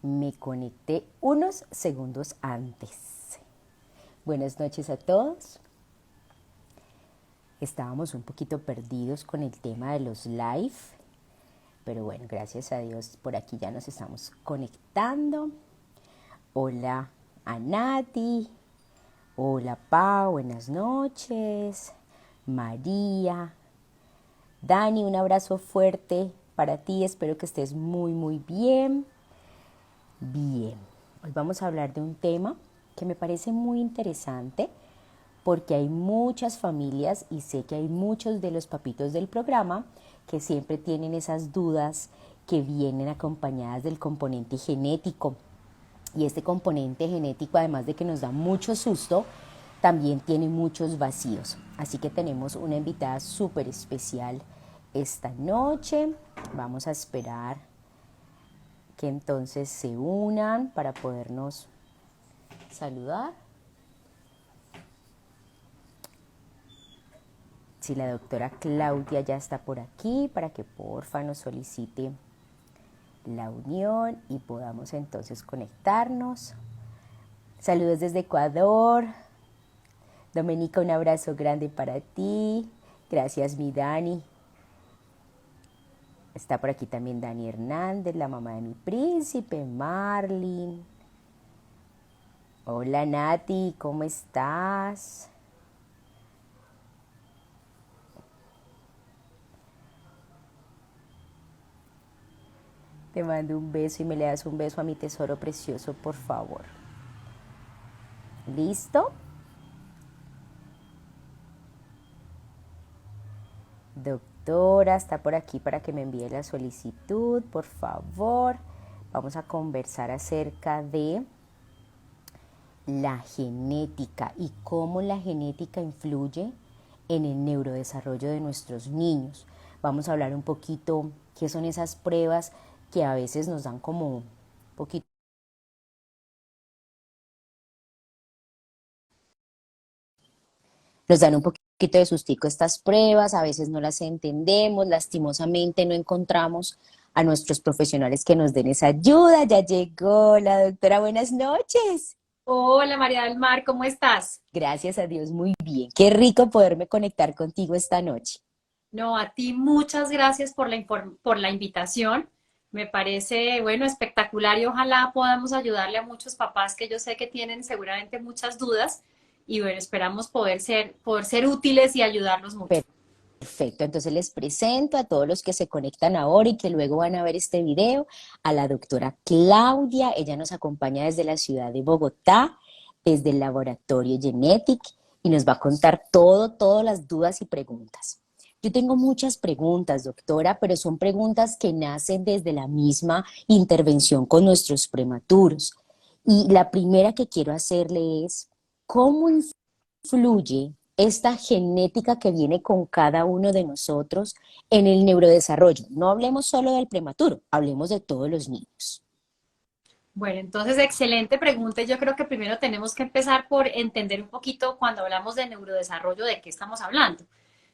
Me conecté unos segundos antes. Buenas noches a todos. Estábamos un poquito perdidos con el tema de los live, pero bueno, gracias a Dios por aquí ya nos estamos conectando. Hola a Nati, hola Pau, buenas noches. María, Dani, un abrazo fuerte para ti, espero que estés muy bien. Bien, hoy vamos a hablar de un tema que me parece muy interesante porque hay muchas familias y sé que hay muchos de los papitos del programa que siempre tienen esas dudas que vienen acompañadas del componente genético. Y este componente genético, además de que nos da mucho susto, también tiene muchos vacíos. Así que tenemos una invitada súper especial esta noche. Vamos a esperar que entonces se unan para podernos saludar. Si la doctora Claudia ya está por aquí, para que porfa nos solicite la unión y podamos entonces conectarnos. Saludos desde Ecuador. Domenica, un abrazo grande para ti. Gracias, mi Dani. Está por aquí también Dani Hernández, la mamá de mi príncipe, Marlin. Hola Nati, ¿cómo estás? Te mando un beso y me le das un beso a mi tesoro precioso, por favor. ¿Listo? Doctora, está por aquí para que me envíe la solicitud, por favor. Vamos a conversar acerca de la genética y cómo la genética influye en el neurodesarrollo de nuestros niños. Vamos a hablar un poquito qué son esas pruebas que a veces nos dan como un poquito. Nos dan un poquito de sustico estas pruebas, a veces no las entendemos, lastimosamente no encontramos a nuestros profesionales que nos den esa ayuda. Ya llegó la doctora, buenas noches. Hola María del Mar, ¿cómo estás? Gracias a Dios, muy bien. Qué rico poderme conectar contigo esta noche. No, a ti muchas gracias por por la invitación. Me parece, bueno, espectacular y ojalá podamos ayudarle a muchos papás que yo sé que tienen seguramente muchas dudas y bueno, esperamos poder ser útiles y ayudarlos mucho. Perfecto, entonces les presento a todos los que se conectan ahora y que luego van a ver este video, a la doctora Claudia. Ella nos acompaña desde la ciudad de Bogotá, desde el laboratorio Genetic, y nos va a contar todas las dudas y preguntas. Yo tengo muchas preguntas, doctora, pero son preguntas que nacen desde la misma intervención con nuestros prematuros. Y la primera que quiero hacerle es, ¿cómo influye esta genética que viene con cada uno de nosotros en el neurodesarrollo? No hablemos solo del prematuro, hablemos de todos los niños. Bueno, entonces excelente pregunta. Yo creo que primero tenemos que empezar por entender un poquito cuando hablamos de neurodesarrollo de qué estamos hablando.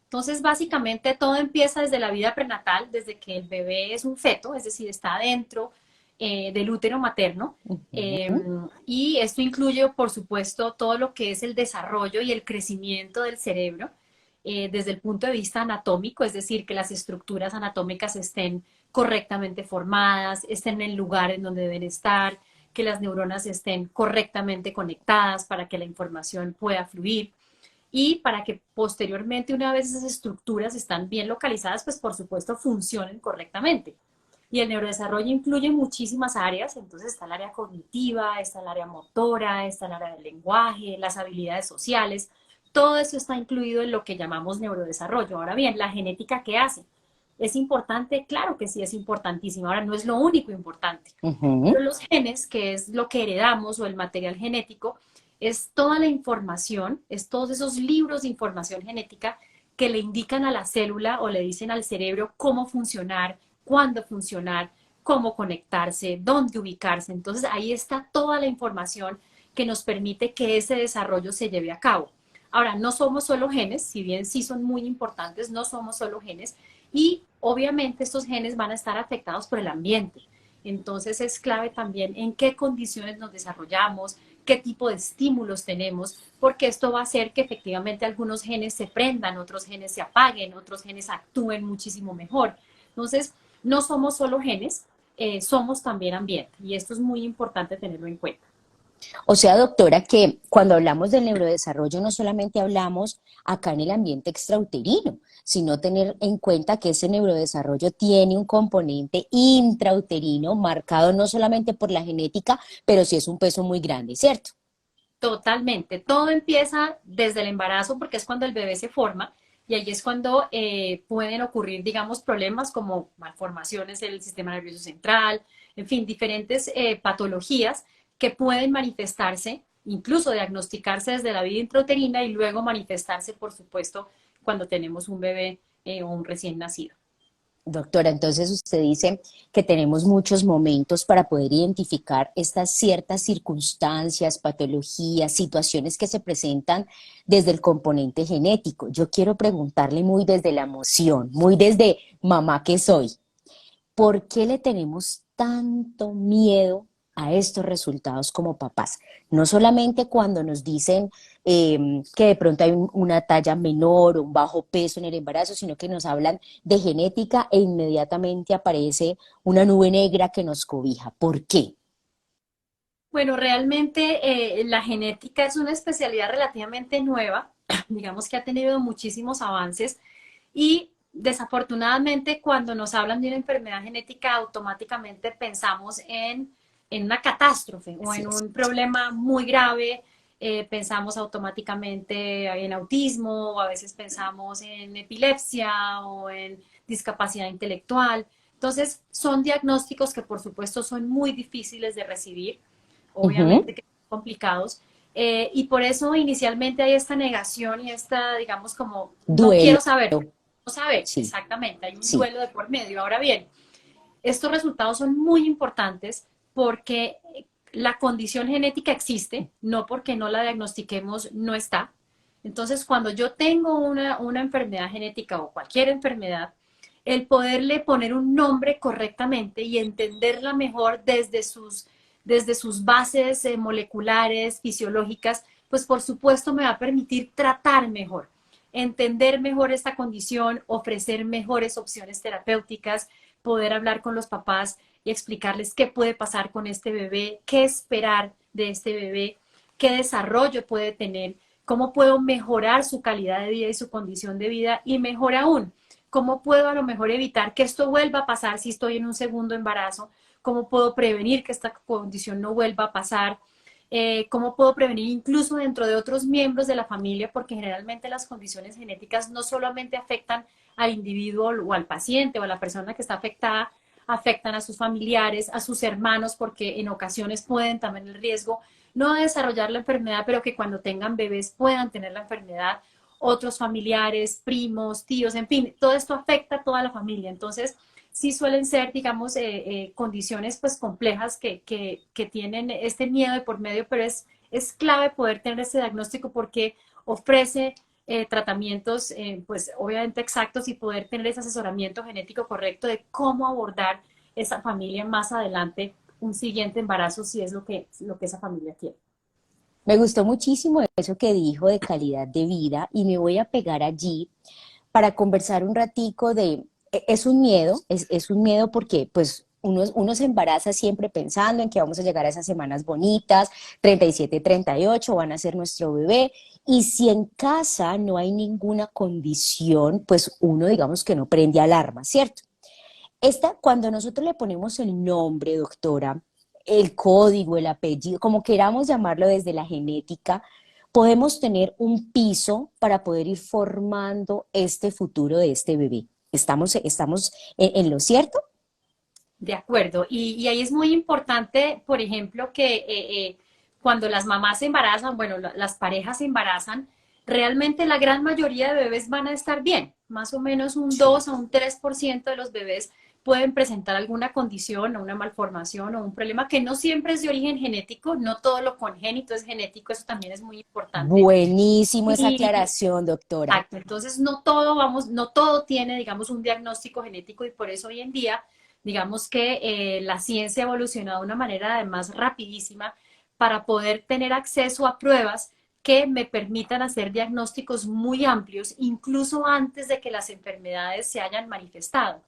Entonces, básicamente todo empieza desde la vida prenatal, desde que el bebé es un feto, es decir, está dentro del útero materno. Eh, Ujú. y esto incluye, por supuesto, todo lo que es el desarrollo y el crecimiento del cerebro desde el punto de vista anatómico, es decir, que las estructuras anatómicas estén correctamente formadas, estén en el lugar en donde deben estar, que las neuronas estén correctamente conectadas para que la información pueda fluir y para que posteriormente, una vez esas estructuras están bien localizadas, pues por supuesto funcionen correctamente. Y el neurodesarrollo incluye muchísimas áreas, entonces está el área cognitiva, está el área motora, está el área del lenguaje, las habilidades sociales, todo eso está incluido en lo que llamamos neurodesarrollo. Ahora bien, la genética, ¿qué hace? ¿Es importante? Claro que sí, es importantísima. Ahora, no es lo único importante, pero Ujú. los genes, que es lo que heredamos o el material genético, es toda la información, es todos esos libros de información genética que le indican a la célula o le dicen al cerebro cómo funcionar, cuándo funcionar, cómo conectarse, dónde ubicarse. Entonces ahí está toda la información que nos permite que ese desarrollo se lleve a cabo. Ahora, no somos solo genes, si bien sí son muy importantes, no somos solo genes y obviamente estos genes van a estar afectados por el ambiente. Entonces es clave también en qué condiciones nos desarrollamos, qué tipo de estímulos tenemos, porque esto va a hacer que efectivamente algunos genes se prendan, otros genes se apaguen, otros genes actúen muchísimo mejor. Entonces, no somos solo genes, somos también ambiente y esto es muy importante tenerlo en cuenta. O sea, doctora, que cuando hablamos del neurodesarrollo no solamente hablamos acá en el ambiente extrauterino, sino tener en cuenta que ese neurodesarrollo tiene un componente intrauterino marcado no solamente por la genética, pero sí es un peso muy grande, ¿cierto? Totalmente. Todo empieza desde el embarazo porque es cuando el bebé se forma y ahí es cuando pueden ocurrir, digamos, problemas como malformaciones del sistema nervioso central, en fin, diferentes patologías que pueden manifestarse, incluso diagnosticarse desde la vida intrauterina y luego manifestarse, por supuesto, cuando tenemos un bebé o un recién nacido. Doctora, entonces usted dice que tenemos muchos momentos para poder identificar estas ciertas circunstancias, patologías, situaciones que se presentan desde el componente genético. Yo quiero preguntarle muy desde la emoción, muy desde mamá que soy. ¿Por qué le tenemos tanto miedo a estos resultados como papás? No solamente cuando nos dicen que de pronto hay una talla menor o un bajo peso en el embarazo, sino que nos hablan de genética e inmediatamente aparece una nube negra que nos cobija. ¿Por qué? Bueno, realmente la genética es una especialidad relativamente nueva, digamos que ha tenido muchísimos avances y desafortunadamente cuando nos hablan de una enfermedad genética automáticamente pensamos en una catástrofe o Así en es. un problema muy grave, pensamos automáticamente en autismo o a veces pensamos en epilepsia o en discapacidad intelectual. Entonces, son diagnósticos que por supuesto son muy difíciles de recibir, Ujú. obviamente que son complicados, y por eso inicialmente hay esta negación y esta, digamos, como, no Duelo. quiero saber, no saber, Sí, exactamente, hay un sí. duelo de por medio. Ahora bien, estos resultados son muy importantes porque la condición genética existe, no porque no la diagnostiquemos, no está. Entonces, cuando yo tengo una enfermedad genética o cualquier enfermedad, el poderle poner un nombre correctamente y entenderla mejor desde sus bases moleculares, fisiológicas, pues por supuesto me va a permitir tratar mejor, entender mejor esta condición, ofrecer mejores opciones terapéuticas, poder hablar con los papás y explicarles qué puede pasar con este bebé, qué esperar de este bebé, qué desarrollo puede tener, cómo puedo mejorar su calidad de vida y su condición de vida y mejor aún, cómo puedo a lo mejor evitar que esto vuelva a pasar si estoy en un segundo embarazo, cómo puedo prevenir que esta condición no vuelva a pasar, cómo puedo prevenir incluso dentro de otros miembros de la familia, porque generalmente las condiciones genéticas no solamente afectan al individuo o al paciente o a la persona que está afectada, afectan a sus familiares, a sus hermanos, porque en ocasiones pueden también el riesgo no de desarrollar la enfermedad, pero que cuando tengan bebés puedan tener la enfermedad, otros familiares, primos, tíos, en fin, todo esto afecta a toda la familia. Entonces, sí suelen ser, digamos, condiciones pues complejas que tienen este miedo de por medio, pero es clave poder tener ese diagnóstico porque ofrece tratamientos, pues obviamente exactos y poder tener ese asesoramiento genético correcto de cómo abordar esa familia más adelante, un siguiente embarazo, si es lo que esa familia quiere. Me gustó muchísimo eso que dijo de calidad de vida y me voy a pegar allí para conversar un ratico de, es un miedo, es un miedo porque pues uno se embaraza siempre pensando en que vamos a llegar a esas semanas bonitas, 37, 38, van a ser nuestro bebé, y si en casa no hay ninguna condición, pues uno digamos que no prende alarma, ¿cierto? Esta, cuando nosotros le ponemos el nombre, doctora, el código, el apellido, como queramos llamarlo desde la genética, podemos tener un piso para poder ir formando este futuro de este bebé. ¿Estamos en lo cierto? De acuerdo. Y ahí es muy importante, por ejemplo, que cuando las mamás se embarazan, bueno, las parejas se embarazan, realmente la gran mayoría de bebés van a estar bien. Más o menos un Sí. 2 a un 3% de los bebés pueden presentar alguna condición o una malformación o un problema que no siempre es de origen genético, no todo lo congénito es genético, eso también es muy importante. Buenísimo esa Y aclaración, doctora. exacto, entonces no todo vamos, no todo tiene, digamos, un diagnóstico genético y por eso hoy en día Digamos que la ciencia ha evolucionado de una manera además rapidísima para poder tener acceso a pruebas que me permitan hacer diagnósticos muy amplios, incluso antes de que las enfermedades se hayan manifestado.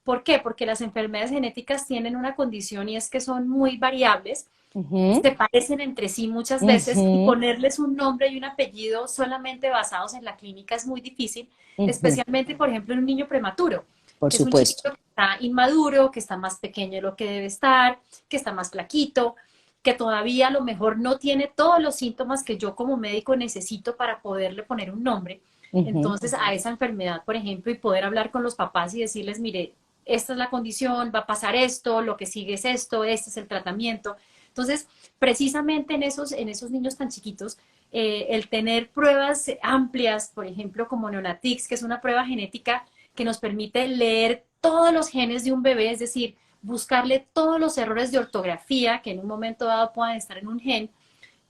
¿Por qué? Porque las enfermedades genéticas tienen una condición y es que son muy variables, Ujú, se parecen entre sí muchas veces y ujú, ponerles un nombre y un apellido solamente basados en la clínica es muy difícil, ujú, especialmente, por ejemplo, en un niño prematuro, por que es un supuesto. chiquito que está inmaduro, que está más pequeño de lo que debe estar, que está más flaquito, que todavía a lo mejor no tiene todos los síntomas que yo como médico necesito para poderle poner un nombre. Ujú, Entonces, a esa enfermedad, por ejemplo, y poder hablar con los papás y decirles, mire, esta es la condición, va a pasar esto, lo que sigue es esto, este es el tratamiento. Entonces, precisamente en esos niños tan chiquitos, el tener pruebas amplias, por ejemplo, como Neonatix, que es una prueba genética que nos permite leer todos los genes de un bebé, es decir, buscarle todos los errores de ortografía que en un momento dado puedan estar en un gen,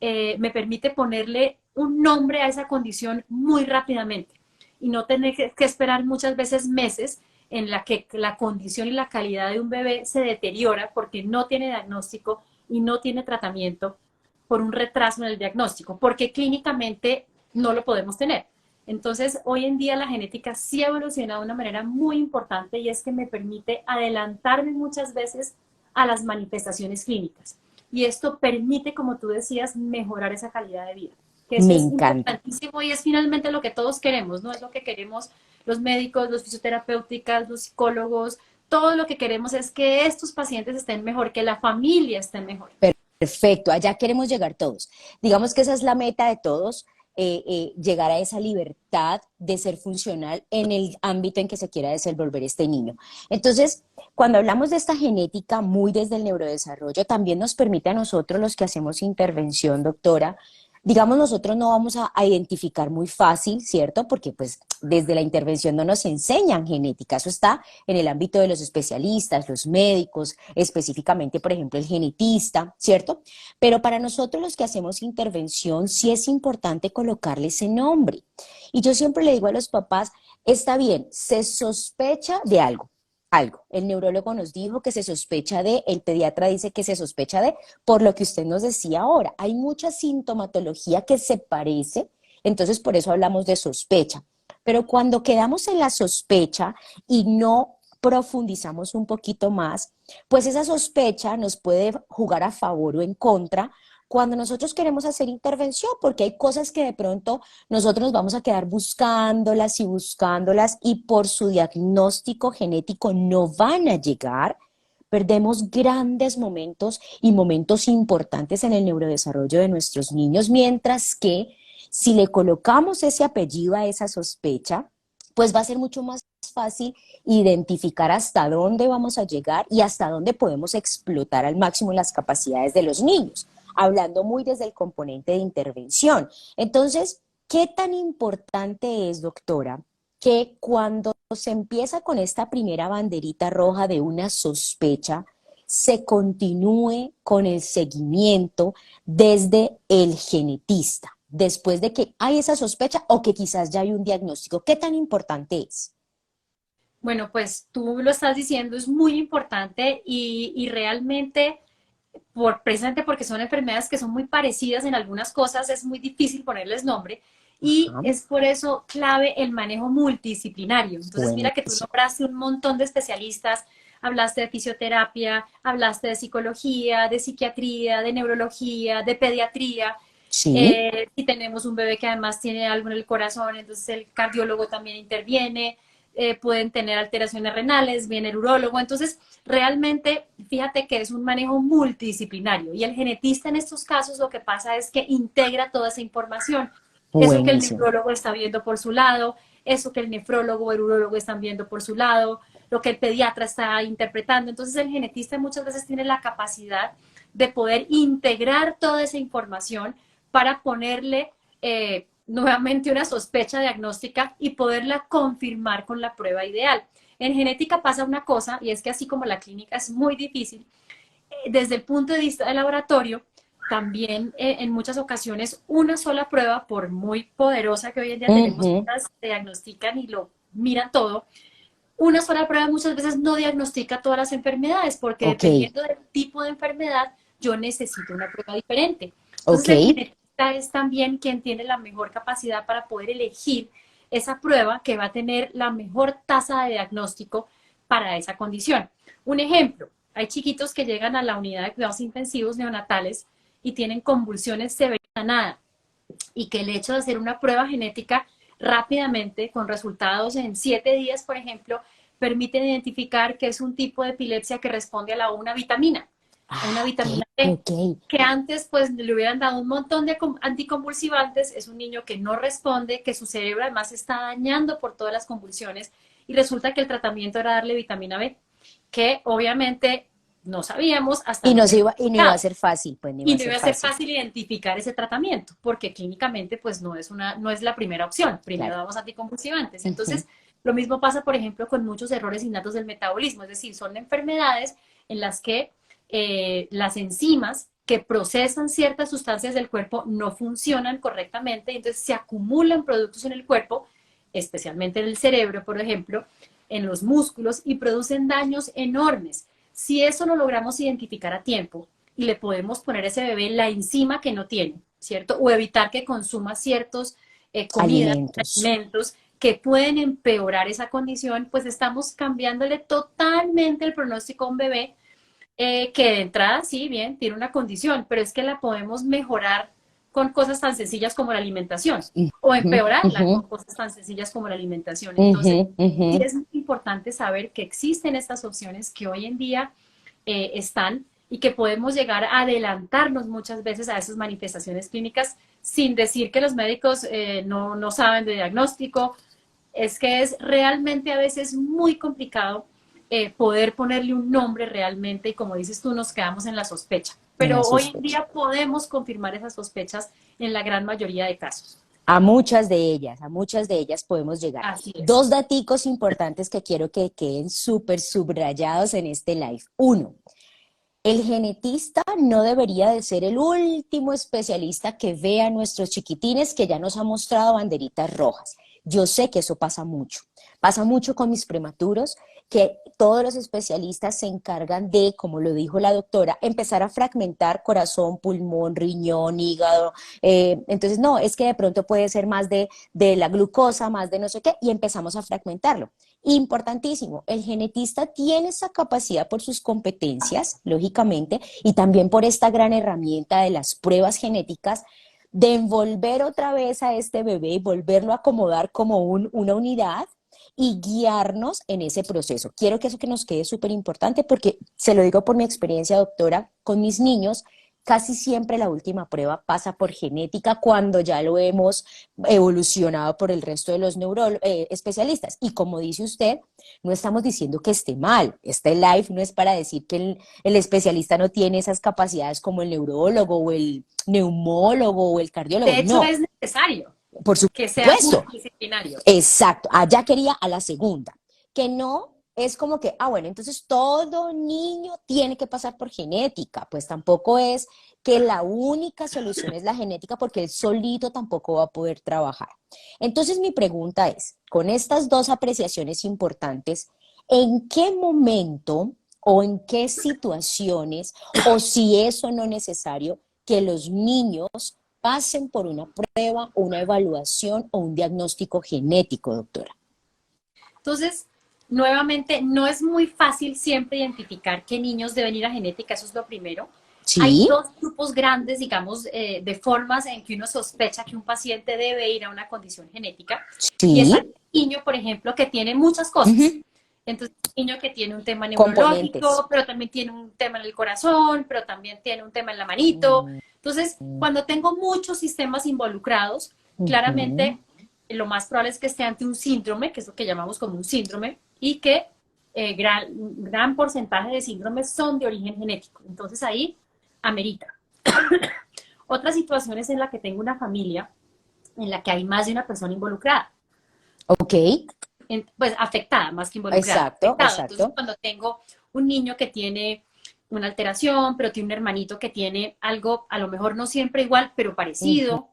me permite ponerle un nombre a esa condición muy rápidamente y no tener que esperar muchas veces meses en la que la condición y la calidad de un bebé se deteriora porque no tiene diagnóstico y no tiene tratamiento por un retraso en el diagnóstico, porque clínicamente no lo podemos tener. Entonces, hoy en día la genética sí ha evolucionado de una manera muy importante y es que me permite adelantarme muchas veces a las manifestaciones clínicas. Y esto permite, como tú decías, mejorar esa calidad de vida, que eso me es encanta. importantísimo y es finalmente lo que todos queremos, ¿no? Es lo que queremos los médicos, los fisioterapeutas, los psicólogos, todo lo que queremos es que estos pacientes estén mejor, que la familia esté mejor. Perfecto, allá queremos llegar todos. Digamos que esa es la meta de todos, llegar a esa libertad de ser funcional en el ámbito en que se quiera desenvolver este niño. Entonces, cuando hablamos de esta genética muy desde el neurodesarrollo, también nos permite a nosotros los que hacemos intervención, doctora, digamos, nosotros no vamos a identificar muy fácil, ¿cierto? Porque pues desde la intervención no nos enseñan genética, eso está en el ámbito de los especialistas, los médicos, específicamente, por ejemplo, el genetista, ¿cierto? Pero para nosotros los que hacemos intervención sí es importante colocarle ese nombre. Y yo siempre le digo a los papás, está bien, se sospecha de algo. Algo. El neurólogo nos dijo que se sospecha de, el pediatra dice que se sospecha de, por lo que usted nos decía ahora. Hay mucha sintomatología que se parece, entonces por eso hablamos de sospecha. Pero cuando quedamos en la sospecha y no profundizamos un poquito más, pues esa sospecha nos puede jugar a favor o en contra cuando nosotros queremos hacer intervención, porque hay cosas que de pronto nosotros nos vamos a quedar buscándolas y por su diagnóstico genético no van a llegar. Perdemos grandes momentos y momentos importantes en el neurodesarrollo de nuestros niños, mientras que si le colocamos ese apellido a esa sospecha, pues va a ser mucho más fácil identificar hasta dónde vamos a llegar y hasta dónde podemos explotar al máximo las capacidades de los niños, hablando muy desde el componente de intervención. Entonces, ¿qué tan importante es, doctora, que cuando se empieza con esta primera banderita roja de una sospecha, se continúe con el seguimiento desde el genetista, después de que hay esa sospecha o que quizás ya hay un diagnóstico? ¿Qué tan importante es? Bueno, pues tú lo estás diciendo, es muy importante y realmente, precisamente porque son enfermedades que son muy parecidas en algunas cosas, es muy difícil ponerles nombre y Ajá, es por eso clave el manejo multidisciplinario. Entonces, mira que tú buenísimo. nombraste un montón de especialistas, hablaste de fisioterapia, hablaste de psicología, de psiquiatría, de neurología, de pediatría. Sí, Si tenemos un bebé que además tiene algo en el corazón, entonces el cardiólogo también interviene. Pueden tener alteraciones renales, viene el urólogo. Entonces, realmente, fíjate que es un manejo multidisciplinario y el genetista en estos casos lo que pasa es que integra toda esa información. Eso que el buenísimo. neurólogo está viendo por su lado, eso que el nefrólogo o el urólogo están viendo por su lado, lo que el pediatra está interpretando. Entonces, el genetista muchas veces tiene la capacidad de poder integrar toda esa información para ponerle nuevamente una sospecha diagnóstica y poderla confirmar con la prueba ideal. En genética pasa una cosa, y es que así como la clínica es muy difícil, desde el punto de vista del laboratorio, también en muchas ocasiones una sola prueba, por muy poderosa que hoy en día tenemos, Ujú, se diagnostican y lo miran todo, Una sola prueba muchas veces no diagnostica todas las enfermedades, porque Ok, dependiendo del tipo de enfermedad, yo necesito una prueba diferente. Entonces, ok, el genetista es también quien tiene la mejor capacidad para poder elegir esa prueba que va a tener la mejor tasa de diagnóstico para esa condición. Un ejemplo, hay chiquitos que llegan a la unidad de cuidados intensivos neonatales y tienen convulsiones severas de la nada, y que el hecho de hacer una prueba genética rápidamente, con resultados en 7 días, por ejemplo, permiten identificar que es un tipo de epilepsia que responde a una ah, vitamina ok, D, ok, que antes pues le hubieran dado un montón de anticonvulsivantes, es un niño que no responde, que su cerebro además se está dañando por todas las convulsiones, y resulta que el tratamiento era darle vitamina B, que obviamente no sabíamos hasta y no no se tener iba, y no iba a resultados. ser fácil, pues no iba Y a no ser iba a ser fácil, fácil identificar ese tratamiento, porque clínicamente pues no es la primera opción. Primero claro. damos anticonvulsivantes. Ujú. Entonces, lo mismo pasa, por ejemplo, con muchos errores innatos del metabolismo, es decir, son enfermedades en las que las enzimas que procesan ciertas sustancias del cuerpo no funcionan correctamente, y entonces se acumulan productos en el cuerpo, especialmente en el cerebro, por ejemplo, en los músculos, y producen daños enormes. Si eso lo logramos identificar a tiempo y le podemos poner a ese bebé la enzima que no tiene, ¿cierto? O evitar que consuma ciertos comidas, Alimentos. alimentos que pueden empeorar esa condición, pues estamos cambiándole totalmente el pronóstico a un bebé que de entrada, sí, bien, tiene una condición, pero es que la podemos mejorar con cosas tan sencillas como la alimentación, o Ujú, empeorarla ujú, con cosas tan sencillas como la alimentación. ujú, Entonces, ujú. sí es muy importante saber que existen estas opciones que hoy en día están, y que podemos llegar a adelantarnos muchas veces a esas manifestaciones clínicas sin decir que los médicos no saben de diagnóstico. Es que es realmente a veces muy complicado poder ponerle un nombre realmente, y como dices tú, nos quedamos en la sospecha. En la Pero hoy en sospecha. día podemos confirmar esas sospechas en la gran mayoría de casos. A muchas de ellas podemos llegar. Así es. Dos daticos importantes que quiero que queden súper subrayados en este live. Uno, el genetista no debería de ser el último especialista que vea a nuestros chiquitines que ya nos ha mostrado banderitas rojas. Yo sé que eso pasa mucho con mis prematuros, que todos los especialistas se encargan de, como lo dijo la doctora, empezar a fragmentar corazón, pulmón, riñón, hígado. Entonces, no, es que de pronto puede ser más de la glucosa, más de no sé qué, y empezamos a fragmentarlo. Importantísimo, el genetista tiene esa capacidad por sus competencias, lógicamente, y también por esta gran herramienta de las pruebas genéticas, de envolver otra vez a este bebé y volverlo a acomodar como una unidad y guiarnos en ese proceso. Quiero que eso que nos quede súper importante porque se lo digo por mi experiencia, doctora, con mis niños, casi siempre la última prueba pasa por genética cuando ya lo hemos evolucionado por el resto de los especialistas. Y como dice usted, no estamos diciendo que esté mal. Este live no es para decir que el especialista no tiene esas capacidades como el neurólogo o el neumólogo o el cardiólogo. De hecho, No, es necesario por que sea supuesto. multidisciplinario. Exacto, allá quería a la segunda, que no es como que, bueno, entonces todo niño tiene que pasar por genética, pues tampoco es que la única solución es la genética porque él solito tampoco va a poder trabajar. Entonces mi pregunta es, con estas dos apreciaciones importantes, ¿en qué momento o en qué situaciones, o si eso no es necesario, que los niños pasen por una prueba, una evaluación o un diagnóstico genético, doctora? Entonces, nuevamente, no es muy fácil siempre identificar qué niños deben ir a genética, eso es lo primero. Hay Sí, dos grupos grandes, digamos, de formas en que uno sospecha que un paciente debe ir a una condición genética. Y es sí, el niño, por ejemplo, que tiene muchas cosas. ujú, Entonces, un niño que tiene un tema componentes. neurológico, pero también tiene un tema en el corazón, pero también tiene un tema en la manito. Entonces, cuando tengo muchos sistemas involucrados, Ujú. claramente lo más probable es que esté ante un síndrome, que es lo que llamamos como un síndrome, y que gran porcentaje de síndromes son de origen genético. Entonces ahí amerita. Otra situación es en la que tengo una familia en la que hay más de una persona involucrada, Ok, pues afectada, más que involucrada, exacto, afectada. Entonces, exacto. cuando tengo un niño que tiene una alteración, pero tiene un hermanito que tiene algo, a lo mejor no siempre igual, pero Ujú. parecido,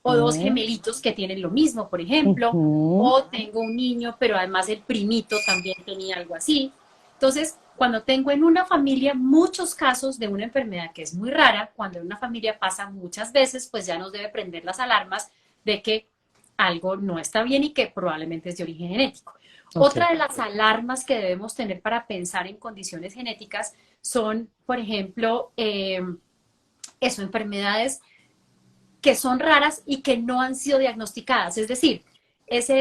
o dos gemelitos que tienen lo mismo, por ejemplo, Ujú. o tengo un niño, pero además el primito también tenía algo así. Entonces, cuando tengo en una familia muchos casos de una enfermedad que es muy rara, cuando en una familia pasa muchas veces, pues ya nos debe prender las alarmas de que algo no está bien y que probablemente es de origen genético. Ok, Otra de las alarmas que debemos tener para pensar en condiciones genéticas son, por ejemplo, enfermedades que son raras y que no han sido diagnosticadas. Es decir, es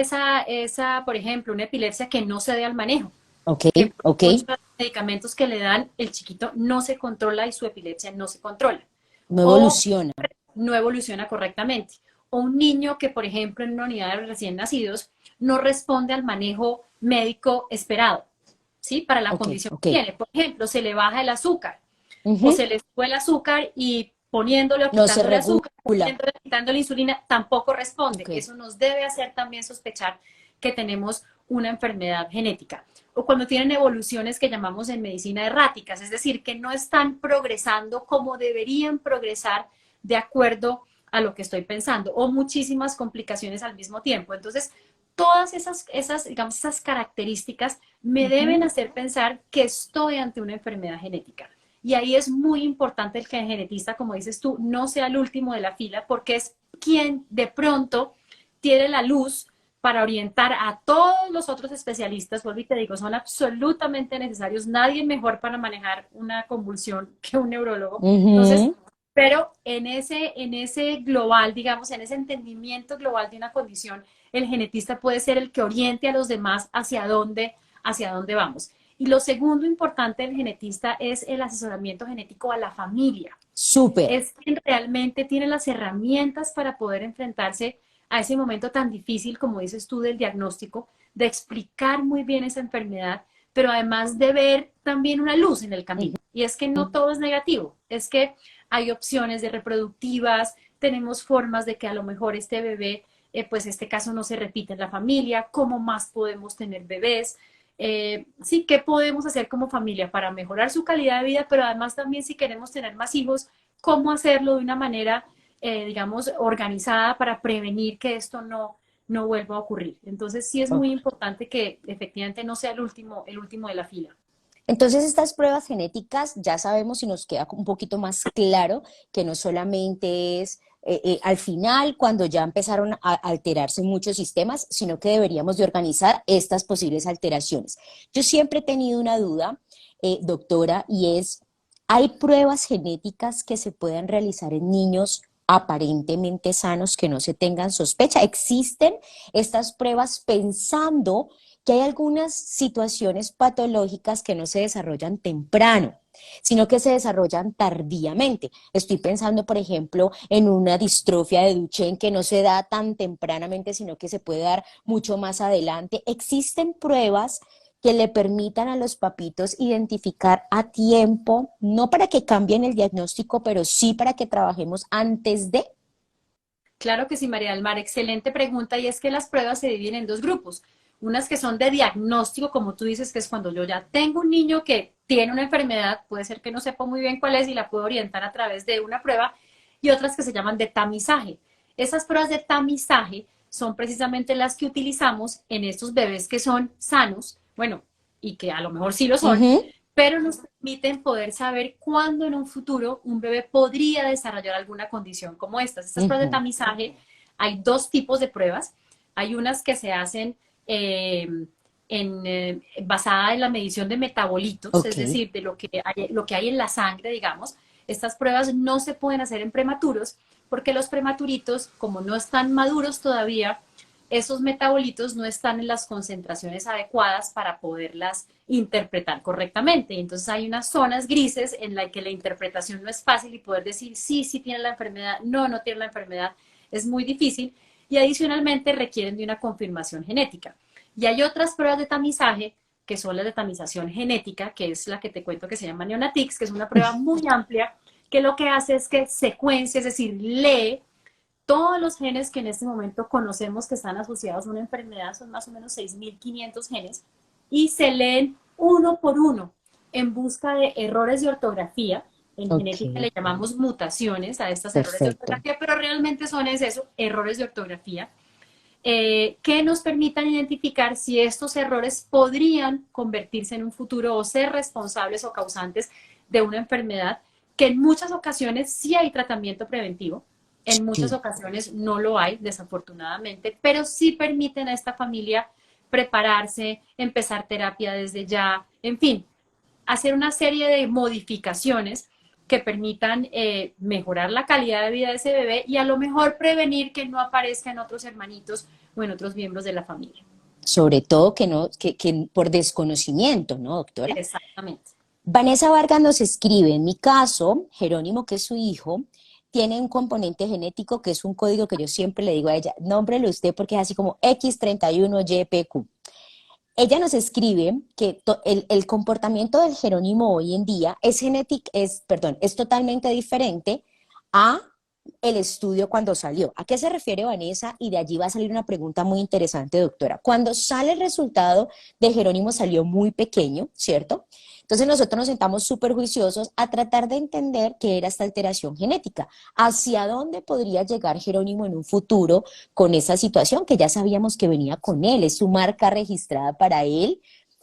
por ejemplo, una epilepsia que no se dé al manejo, ok, que por ok. muchos medicamentos que le dan, el chiquito no se controla y su epilepsia no se controla. No O evoluciona. no evoluciona correctamente. O un niño que, por ejemplo, en una unidad de recién nacidos no responde al manejo médico esperado, ¿sí? Para la Ok, condición ok. que tiene. Por ejemplo, se le baja el azúcar o Ujú. se le sube el azúcar y poniéndole o No se quitándole azúcar, regula. poniéndole, quitándole insulina, tampoco responde. Ok, Eso nos debe hacer también sospechar que tenemos una enfermedad genética. O cuando tienen evoluciones que llamamos en medicina erráticas, es decir, que no están progresando como deberían progresar de acuerdo a lo que estoy pensando, o muchísimas complicaciones al mismo tiempo. Entonces, todas digamos, esas características me deben ujú, hacer pensar que estoy ante una enfermedad genética. Y ahí es muy importante el que el genetista, como dices tú, no sea el último de la fila, porque es quien de pronto tiene la luz para orientar a todos los otros especialistas. Vuelvo y te digo, son absolutamente necesarios. Nadie mejor para manejar una convulsión que un neurólogo. Entonces, ujú. pero en ese global, digamos, en ese entendimiento global de una condición, el genetista puede ser el que oriente a los demás hacia dónde vamos. Y lo segundo importante del genetista es el asesoramiento genético a la familia. Súper. Es quien realmente tiene las herramientas para poder enfrentarse a ese momento tan difícil, como dices tú, del diagnóstico, de explicar muy bien esa enfermedad, pero además de ver también una luz en el camino. Y es que no todo es negativo, es que hay opciones de reproductivas, tenemos formas de que a lo mejor este bebé, pues este caso no se repite en la familia, cómo más podemos tener bebés, sí, qué podemos hacer como familia para mejorar su calidad de vida, pero además también si queremos tener más hijos, cómo hacerlo de una manera, digamos, organizada para prevenir que esto no vuelva a ocurrir. Entonces sí es muy importante que efectivamente no sea el último de la fila. Entonces, estas pruebas genéticas ya sabemos y nos queda un poquito más claro que no solamente es al final cuando ya empezaron a alterarse muchos sistemas, sino que deberíamos de organizar estas posibles alteraciones. Yo siempre he tenido una duda, doctora, y es, ¿hay pruebas genéticas que se puedan realizar en niños aparentemente sanos que no se tengan sospecha? ¿Existen estas pruebas pensando que hay algunas situaciones patológicas que no se desarrollan temprano, sino que se desarrollan tardíamente? Estoy pensando, por ejemplo, en una distrofia de Duchenne que no se da tan tempranamente, sino que se puede dar mucho más adelante. ¿Existen pruebas que le permitan a los papitos identificar a tiempo, no para que cambien el diagnóstico, pero sí para que trabajemos antes de? Claro que sí, María del Mar, excelente pregunta. Y es que las pruebas se dividen en dos grupos. Unas que son de diagnóstico, como tú dices, que es cuando yo ya tengo un niño que tiene una enfermedad, puede ser que no sepa muy bien cuál es y la puedo orientar a través de una prueba, y otras que se llaman de tamizaje. Esas pruebas de tamizaje son precisamente las que utilizamos en estos bebés que son sanos, bueno, y que a lo mejor sí lo son, Ujú. pero nos permiten poder saber cuándo en un futuro un bebé podría desarrollar alguna condición como estas. Estas pruebas de Ujú. tamizaje, hay dos tipos de pruebas. Hay unas que se hacen basada en la medición de metabolitos, Ok. es decir, de lo que hay en la sangre, digamos. Estas pruebas no se pueden hacer en prematuros porque los prematuritos, como no están maduros todavía, esos metabolitos no están en las concentraciones adecuadas para poderlas interpretar correctamente. Y entonces hay unas zonas grises en las que la interpretación no es fácil y poder decir sí, sí tiene la enfermedad, no, no tiene la enfermedad, es muy difícil. Y adicionalmente requieren de una confirmación genética. Y hay otras pruebas de tamizaje que son las de tamización genética, que es la que te cuento que se llama Neonatix, que es una prueba muy amplia, que lo que hace es que secuencia, es decir, lee todos los genes que en este momento conocemos que están asociados a una enfermedad, son más o menos 6.500 genes, y se leen uno por uno en busca de errores de ortografía En Ok, genética le llamamos mutaciones a estos errores de perfecto. ortografía, pero realmente son es eso, errores de ortografía, que nos permitan identificar si estos errores podrían convertirse en un futuro o ser responsables o causantes de una enfermedad que en muchas ocasiones sí hay tratamiento preventivo, en muchas Sí. ocasiones no lo hay, desafortunadamente, pero sí permiten a esta familia prepararse, empezar terapia desde ya, en fin, hacer una serie de modificaciones que permitan mejorar la calidad de vida de ese bebé y a lo mejor prevenir que no aparezca en otros hermanitos o en otros miembros de la familia. Sobre todo que no, que por desconocimiento, ¿no, doctora? Exactamente. Vanessa Vargas nos escribe, en mi caso, Jerónimo, que es su hijo, tiene un componente genético que es un código que yo siempre le digo a ella, nómbrelo usted porque es así como X31YPQ. Ella nos escribe que el comportamiento del Jerónimo hoy en día es genético, perdón, es totalmente diferente a el estudio cuando salió. ¿A qué se refiere Vanessa? Y de allí va a salir una pregunta muy interesante, doctora. Cuando sale el resultado de Jerónimo salió muy pequeño, ¿cierto? Entonces nosotros nos sentamos súper juiciosos a tratar de entender qué era esta alteración genética, hacia dónde podría llegar Jerónimo en un futuro con esa situación que ya sabíamos que venía con él, es su marca registrada para él.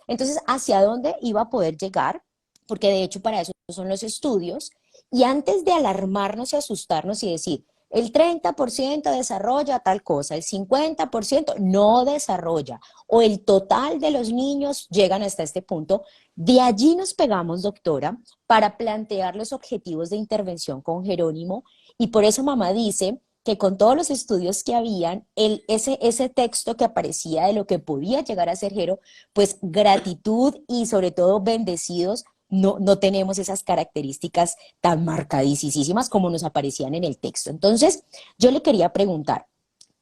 Entonces, ¿hacia dónde iba a poder llegar? Porque de hecho para eso son los estudios. Y antes de alarmarnos y asustarnos y decir, el 30% desarrolla tal cosa, el 50% no desarrolla, o el total de los niños llegan hasta este punto, de allí nos pegamos, doctora, para plantear los objetivos de intervención con Jerónimo. Y por eso mamá dice que con todos los estudios que habían, ese texto que aparecía de lo que podía llegar a ser Jero, pues gratitud y sobre todo bendecidos, no tenemos esas características tan marcadísimas como nos aparecían en el texto. Entonces, yo le quería preguntar,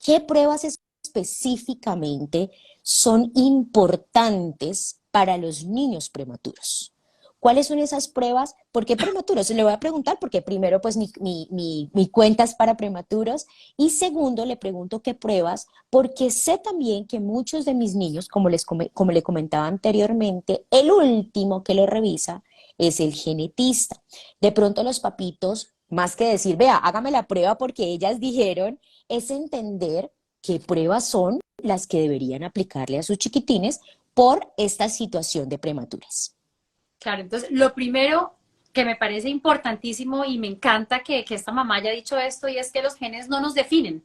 ¿qué pruebas específicamente son importantes para los niños prematuros? ¿Cuáles son esas pruebas? ¿Por qué prematuros? Le voy a preguntar porque primero pues mi cuenta es para prematuros y segundo le pregunto qué pruebas porque sé también que muchos de mis niños, como le comentaba anteriormente, el último que lo revisa es el genetista. De pronto los papitos, más que decir, vea, hágame la prueba porque ellas dijeron, es entender qué pruebas son las que deberían aplicarle a sus chiquitines por esta situación de prematuras. Claro, entonces lo primero que me parece importantísimo y me encanta que esta mamá haya dicho esto y es que los genes no nos definen.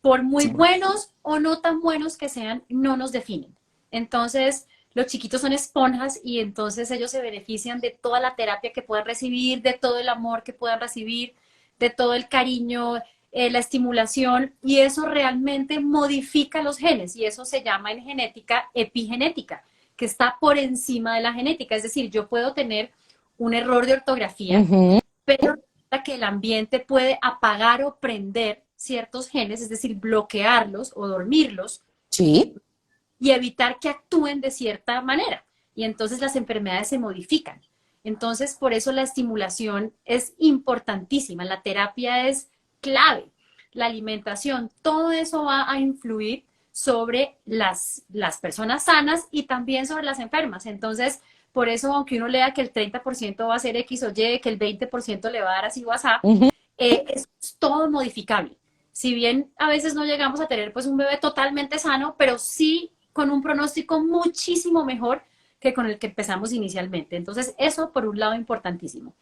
Por muy Buenísimo. buenos o no tan buenos que sean, no nos definen. Entonces, los chiquitos son esponjas y entonces ellos se benefician de toda la terapia que puedan recibir, de todo el amor que puedan recibir, de todo el cariño, la estimulación, y eso realmente modifica los genes y eso se llama en genética epigenética, que está por encima de la genética. Es decir, yo puedo tener un error de ortografía, Ujú. pero que el ambiente puede apagar o prender ciertos genes, es decir, bloquearlos o dormirlos Sí. y evitar que actúen de cierta manera. Y entonces las enfermedades se modifican. Entonces, por eso la estimulación es importantísima, la terapia es clave, la alimentación, todo eso va a influir sobre las personas sanas y también sobre las enfermas. Entonces, por eso, aunque uno lea que el 30% va a ser X o Y, que el 20% le va a dar así o así, Ujú. es todo modificable. Si bien a veces no llegamos a tener pues un bebé totalmente sano, pero sí con un pronóstico muchísimo mejor que con el que empezamos inicialmente. Entonces, eso por un lado importantísimo.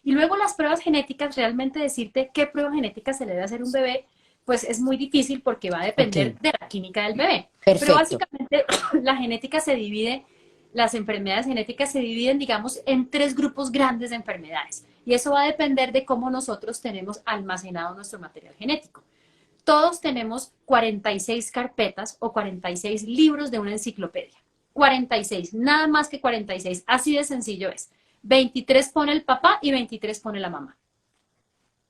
Y luego las pruebas genéticas, realmente decirte qué prueba genética se le debe hacer a un bebé, pues es muy difícil porque va a Ok, depender de la química del bebé. Pero perfecto. básicamente la genética se divide, las enfermedades genéticas se dividen, digamos, en tres grupos grandes de enfermedades. Y eso va a depender de cómo nosotros tenemos almacenado nuestro material genético. Todos tenemos 46 carpetas o 46 libros de una enciclopedia. 46, nada más que 46, así de sencillo es. 23 pone el papá y 23 pone la mamá.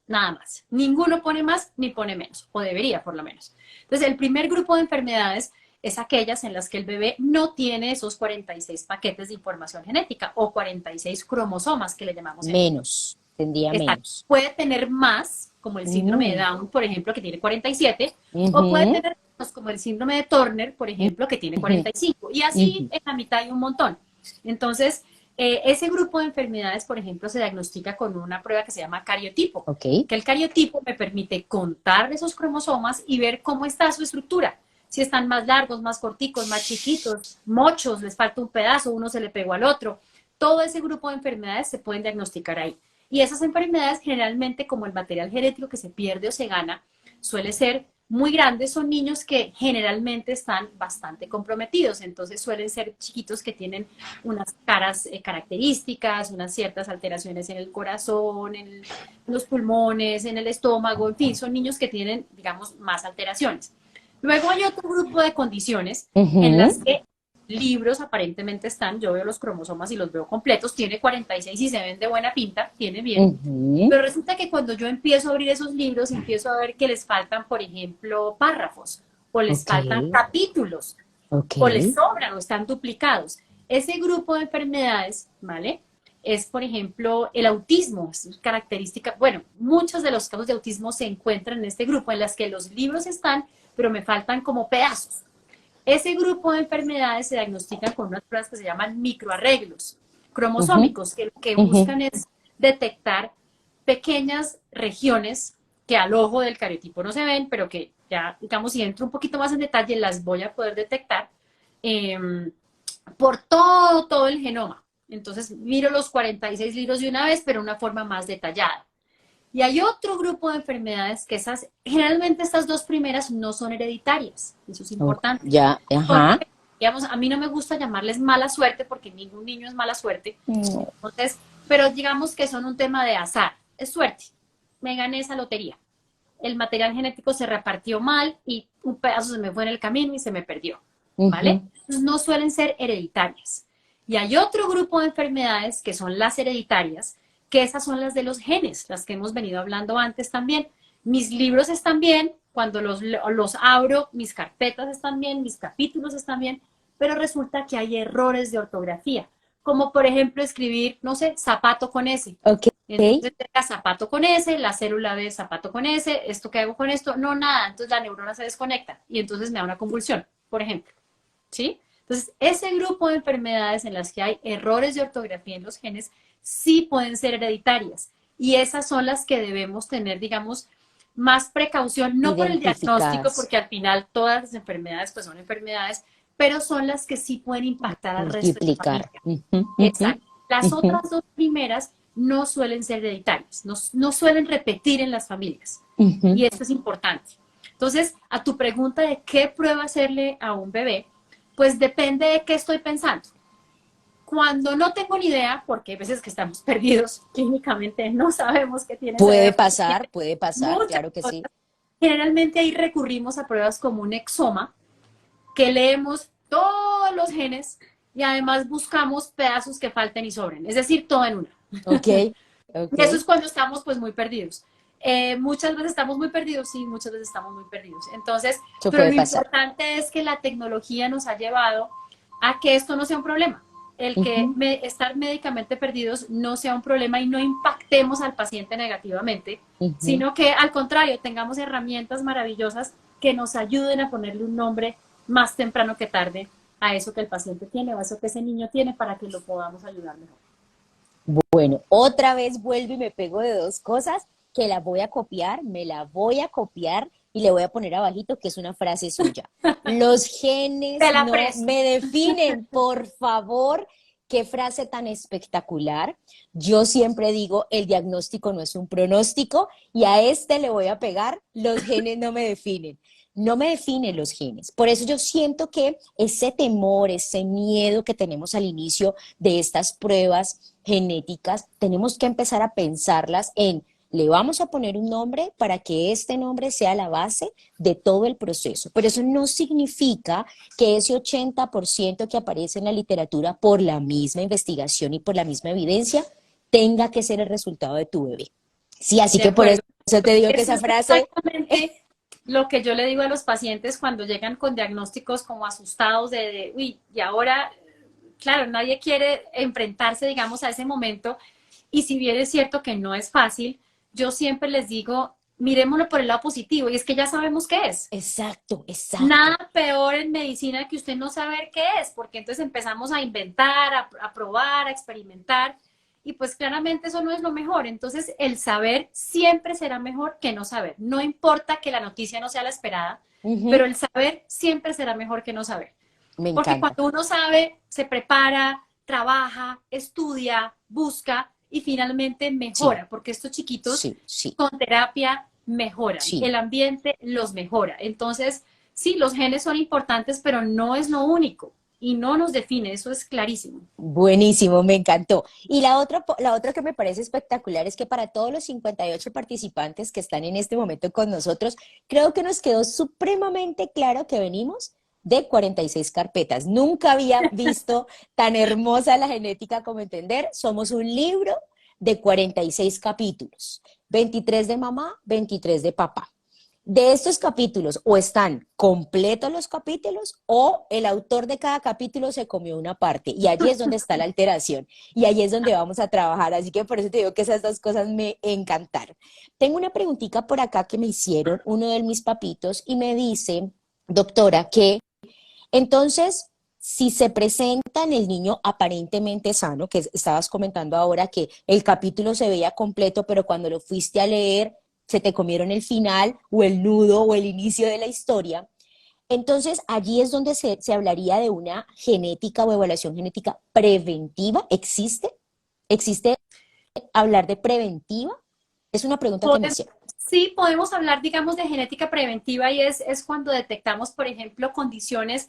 Nada más. Ninguno pone más ni pone menos, o debería por lo menos. Entonces, el primer grupo de enfermedades es aquellas en las que el bebé no tiene esos 46 paquetes de información genética o 46 cromosomas que le llamamos en Menos, tendría Exacto. menos. Puede tener más, como el síndrome de Mm, Down, por ejemplo, que tiene 47, o puede ujú, tener menos, como el síndrome de Turner, por ejemplo, que tiene ujú, 45. Y cinco. Y ujú. así en la mitad hay un montón. Entonces, Ese grupo de enfermedades, por ejemplo, se diagnostica con una prueba que se llama cariotipo, Ok, que el cariotipo me permite contar esos cromosomas y ver cómo está su estructura. Si están más largos, más corticos, más chiquitos, mochos, les falta un pedazo, uno se le pegó al otro. Todo ese grupo de enfermedades se pueden diagnosticar ahí. Y esas enfermedades generalmente, como el material genético que se pierde o se gana, suele ser muy grandes, son niños que generalmente están bastante comprometidos, entonces suelen ser chiquitos que tienen unas caras características, unas ciertas alteraciones en el corazón, en los pulmones, en el estómago, en fin, son niños que tienen, digamos, más alteraciones. Luego hay otro grupo de condiciones en ujú, las que libros aparentemente están, yo veo los cromosomas y los veo completos, tiene 46 y se ven de buena pinta, tiene bien, ujú, pero resulta que cuando yo empiezo a abrir esos libros, empiezo a ver que les faltan, por ejemplo, párrafos, o les ok, faltan capítulos, ok, o les sobran, o están duplicados. Ese grupo de enfermedades, ¿vale? Es, por ejemplo, el autismo, es característica, bueno, muchos de los casos de autismo se encuentran en este grupo, en las que los libros están, pero me faltan como pedazos. Ese grupo de enfermedades se diagnostican con unas pruebas que se llaman microarreglos ujú, cromosómicos, que lo que ujú, buscan es detectar pequeñas regiones que al ojo del cariotipo no se ven, pero que ya, digamos, si entro un poquito más en detalle, las voy a poder detectar eh, por todo el genoma. Entonces, miro los 46 libros de una vez, pero de una forma más detallada. Y hay otro grupo de enfermedades que generalmente estas dos primeras no son hereditarias. Eso es importante. ya, Son, ajá, digamos, a mí no me gusta llamarles mala suerte porque ningún niño es mala suerte. no, Entonces, pero digamos que son un tema de azar. Es suerte. Me gané esa lotería. El material genético se repartió mal y un pedazo se me fue en el camino y se me perdió. ¿Vale? ujú, Entonces, no suelen ser hereditarias. Y hay otro grupo de enfermedades que son las hereditarias, que esas son las de los genes, las que hemos venido hablando antes también. Mis libros están bien, cuando los abro, mis carpetas están bien, mis capítulos están bien, pero resulta que hay errores de ortografía, como por ejemplo escribir, no sé, zapato con S. ok, Entonces era zapato con S, la célula de zapato con S, esto que hago con esto, no nada, entonces la neurona se desconecta y entonces me da una convulsión, por ejemplo. ¿Sí? Entonces, ese grupo de enfermedades en las que hay errores de ortografía en los genes sí pueden ser hereditarias y esas son las que debemos tener, digamos, más precaución, no por el diagnóstico, identificadas, porque al final todas las enfermedades pues son enfermedades, pero son las que sí pueden impactar al resto de la multiplicar. familia. Ujú, ujú, Exacto. Las ujú, otras dos primeras no suelen ser hereditarias, no suelen repetir en las familias ujú. y esto es importante. Entonces, a tu pregunta de qué prueba hacerle a un bebé, pues depende de qué estoy pensando. Cuando no tengo ni idea, porque hay veces que estamos perdidos clínicamente, no sabemos qué tiene ese bebé, porque tiene Puede pasar, muchas claro que cosas. sí. Generalmente ahí recurrimos a pruebas como un exoma, que leemos todos los genes y además buscamos pedazos que falten y sobren, es decir, todo en una. Ok, ok, Y eso es cuando estamos pues muy perdidos. Muchas veces estamos muy perdidos, sí, muchas veces estamos muy perdidos. Entonces, eso pero puede lo pasar. importante es que la tecnología nos ha llevado a que esto no sea un problema. El que Ujú, estar médicamente perdidos no sea un problema y no impactemos al paciente negativamente, ujú. sino que al contrario, tengamos herramientas maravillosas que nos ayuden a ponerle un nombre más temprano que tarde a eso que el paciente tiene o a eso que ese niño tiene para que lo podamos ayudar mejor. Bueno, otra vez vuelvo y me pego de dos cosas que la voy a copiar, me la voy a copiar y le voy a poner abajito que es una frase suya. Los genes Te la no presto. me definen, por favor. Qué frase tan espectacular. Yo siempre digo, el diagnóstico no es un pronóstico y a este le voy a pegar, los genes no me definen. No me definen los genes. Por eso yo siento que ese temor, ese miedo que tenemos al inicio de estas pruebas genéticas, tenemos que empezar a pensarlas en, le vamos a poner un nombre para que este nombre sea la base de todo el proceso. Pero eso no significa que ese 80% que aparece en la literatura por la misma investigación y por la misma evidencia tenga que ser el resultado de tu bebé. Sí, así De que por acuerdo. eso te digo que Eso esa es frase, exactamente lo que yo le digo a los pacientes cuando llegan con diagnósticos como asustados uy, y ahora, claro, nadie quiere enfrentarse, digamos, a ese momento. Y si bien es cierto que no es fácil, yo siempre les digo, miremoslo por el lado positivo, y es que ya sabemos qué es. Exacto, exacto. Nada peor en medicina que usted no saber qué es, porque entonces empezamos a inventar, a probar, a experimentar, y pues claramente eso no es lo mejor. Entonces el saber siempre será mejor que no saber. No importa que la noticia no sea la esperada, pero Ujú, el saber siempre será mejor que no saber. me Porque encanta. cuando uno sabe, se prepara, trabaja, estudia, busca y finalmente Sí, mejora, porque estos chiquitos sí, sí, con terapia mejoran, sí. el ambiente los mejora. Entonces, sí, los genes son importantes, pero no es lo único y no nos define, eso es clarísimo. Buenísimo, me encantó. Y la otra que me parece espectacular es que para todos los 58 participantes que están en este momento con nosotros, creo que nos quedó supremamente claro que venimos de 46 carpetas. Nunca había visto tan hermosa la genética como entender. Somos un libro de 46 capítulos, 23 de mamá, 23 de papá. De estos capítulos, o están completos los capítulos, o el autor de cada capítulo se comió una parte, y allí es donde está la alteración, y allí es donde vamos a trabajar, así que por eso te digo que esas dos cosas me encantaron. Tengo una preguntita por acá que me hicieron uno de mis papitos, y me dice, doctora, que entonces, si se presenta en el niño aparentemente sano, que estabas comentando ahora que el capítulo se veía completo, pero cuando lo fuiste a leer, se te comieron el final o el nudo o el inicio de la historia, entonces allí es donde se hablaría de una genética o evaluación genética preventiva. ¿Existe? ¿Existe hablar de preventiva? Es una pregunta que me Podemos, hicieron. sí, podemos hablar, digamos, de genética preventiva y es cuando detectamos, por ejemplo, condiciones,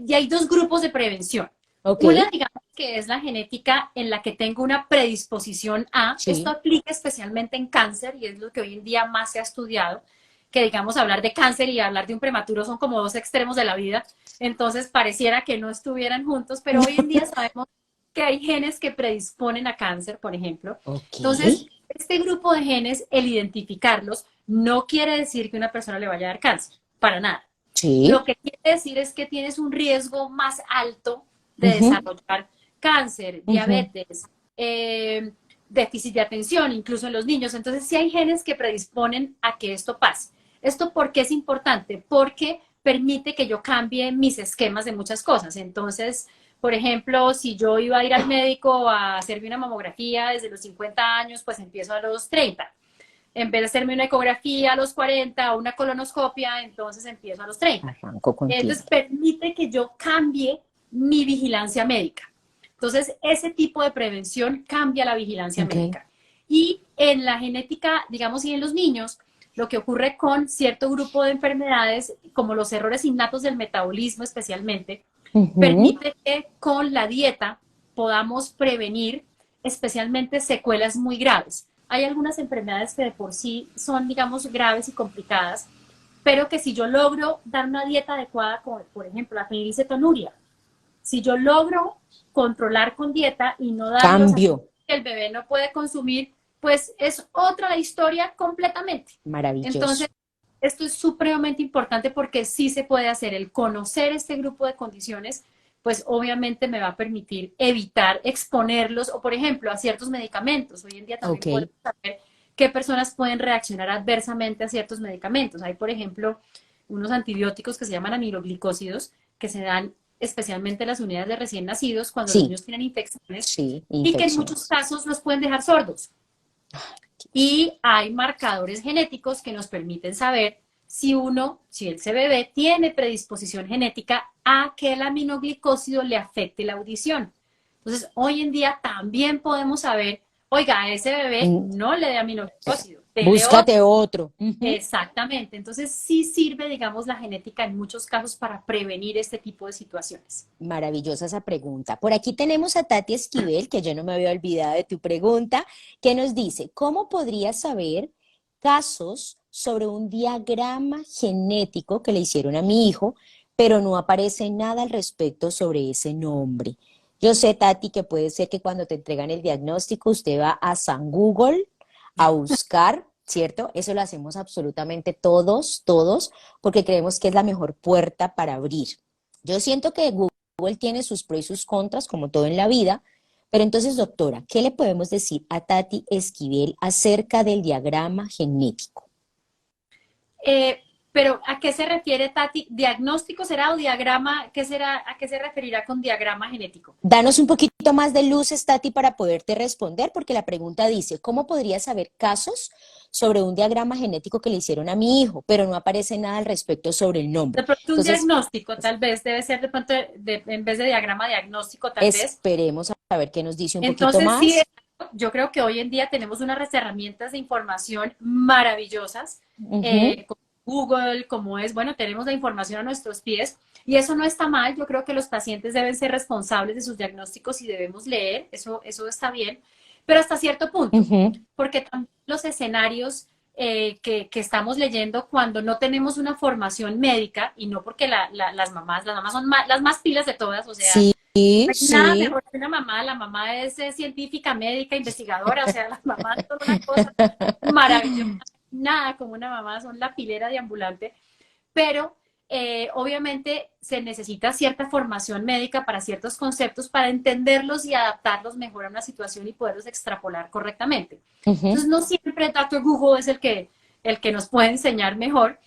y hay dos grupos de prevención. Ok, Una, digamos, que es la genética en la que tengo una predisposición a, esto sí. aplica especialmente en cáncer y es lo que hoy en día más se ha estudiado, que digamos hablar de cáncer y hablar de un prematuro son como dos extremos de la vida, entonces pareciera que no estuvieran juntos, pero hoy en día sabemos que hay genes que predisponen a cáncer, por ejemplo. Ok, Entonces, este grupo de genes, el identificarlos, no quiere decir que una persona le vaya a dar cáncer, para nada. Lo sí. que quiere decir es que tienes un riesgo más alto de Ujú, desarrollar cáncer, ujú. diabetes, eh, déficit de atención, incluso en los niños. Entonces, sí hay genes que predisponen a que esto pase. ¿Esto por qué es importante? Porque permite que yo cambie mis esquemas de muchas cosas. Entonces, por ejemplo, si yo iba a ir al médico a hacerme una mamografía desde los 50 años, pues empiezo a los 30. En vez de hacerme una ecografía a los 40 o una colonoscopia, entonces empiezo a los 30. Arranco con Entonces tiempo. permite que yo cambie mi vigilancia médica. Entonces ese tipo de prevención cambia la vigilancia Ok. médica. Y en la genética, digamos, y en los niños, lo que ocurre con cierto grupo de enfermedades, como los errores innatos del metabolismo especialmente, Ujú. permite que con la dieta podamos prevenir especialmente secuelas muy graves. Hay algunas enfermedades que de por sí son, digamos, graves y complicadas, pero que si yo logro dar una dieta adecuada, como por ejemplo la fenilcetonuria, si yo logro controlar con dieta y no dar los alimentos Cambio. que el bebé no puede consumir, pues es otra la historia completamente. Maravilloso. Entonces, esto es supremamente importante porque sí se puede hacer. El conocer este grupo de condiciones, pues obviamente me va a permitir evitar exponerlos o, por ejemplo, a ciertos medicamentos. Hoy en día también Ok. podemos saber qué personas pueden reaccionar adversamente a ciertos medicamentos. Hay, por ejemplo, unos antibióticos que se llaman aminoglicósidos que se dan especialmente en las unidades de recién nacidos cuando los Sí, niños tienen infecciones sí, y que en muchos infecciones. casos los pueden dejar sordos. Y hay marcadores genéticos que nos permiten saber si ese bebé tiene predisposición genética a que el aminoglicósido le afecte la audición. Entonces, hoy en día también podemos saber, oiga, a ese bebé Mm, no le dé aminoglicósido, dele otro. búscate otro. Ujú. Exactamente. Entonces, sí sirve, digamos, la genética en muchos casos para prevenir este tipo de situaciones. Maravillosa esa pregunta. Por aquí tenemos a Tati Esquivel, que yo no me había olvidado de tu pregunta, que nos dice, ¿cómo podría saber casos sobre un diagrama genético que le hicieron a mi hijo, pero no aparece nada al respecto sobre ese nombre? Yo sé, Tati, que puede ser que cuando te entregan el diagnóstico usted va a San Google a buscar, ¿cierto? Eso lo hacemos absolutamente todos, todos, porque creemos que es la mejor puerta para abrir. Yo siento que Google tiene sus pros y sus contras, como todo en la vida, pero entonces, doctora, ¿qué le podemos decir a Tati Esquivel acerca del diagrama genético? Eh, pero ¿a qué se refiere, Tati? ¿Diagnóstico será o diagrama? ¿Qué será? ¿A qué se referirá con diagrama genético? Danos un poquito más de luz, Tati, para poderte responder, porque la pregunta dice, ¿cómo podría saber casos sobre un diagrama genético que le hicieron a mi hijo? Pero no aparece nada al respecto sobre el nombre. De pronto un Entonces, diagnóstico, tal vez, debe ser de pronto, en vez de diagrama, diagnóstico, tal vez. esperemos a ver qué nos dice un poquito Entonces, sí, más. yo creo que hoy en día tenemos unas herramientas de información maravillosas, Ujú, como Google, como es, bueno, tenemos la información a nuestros pies y eso no está mal. Yo creo que los pacientes deben ser responsables de sus diagnósticos y debemos leer, eso está bien, pero hasta cierto punto, ujú. porque también los escenarios que estamos leyendo cuando no tenemos una formación médica y no porque las mamás son las más pilas de todas, o sea, Sí, no hay nada sí. mejor que una mamá. La mamá es científica, médica, investigadora, o sea, las mamás son una cosa maravillosa. Nada como una mamá, son la pilera de ambulante, pero obviamente se necesita cierta formación médica para ciertos conceptos para entenderlos y adaptarlos mejor a una situación y poderlos extrapolar correctamente. Ujú. Entonces, no siempre el Dr. Google es el que nos puede enseñar mejor.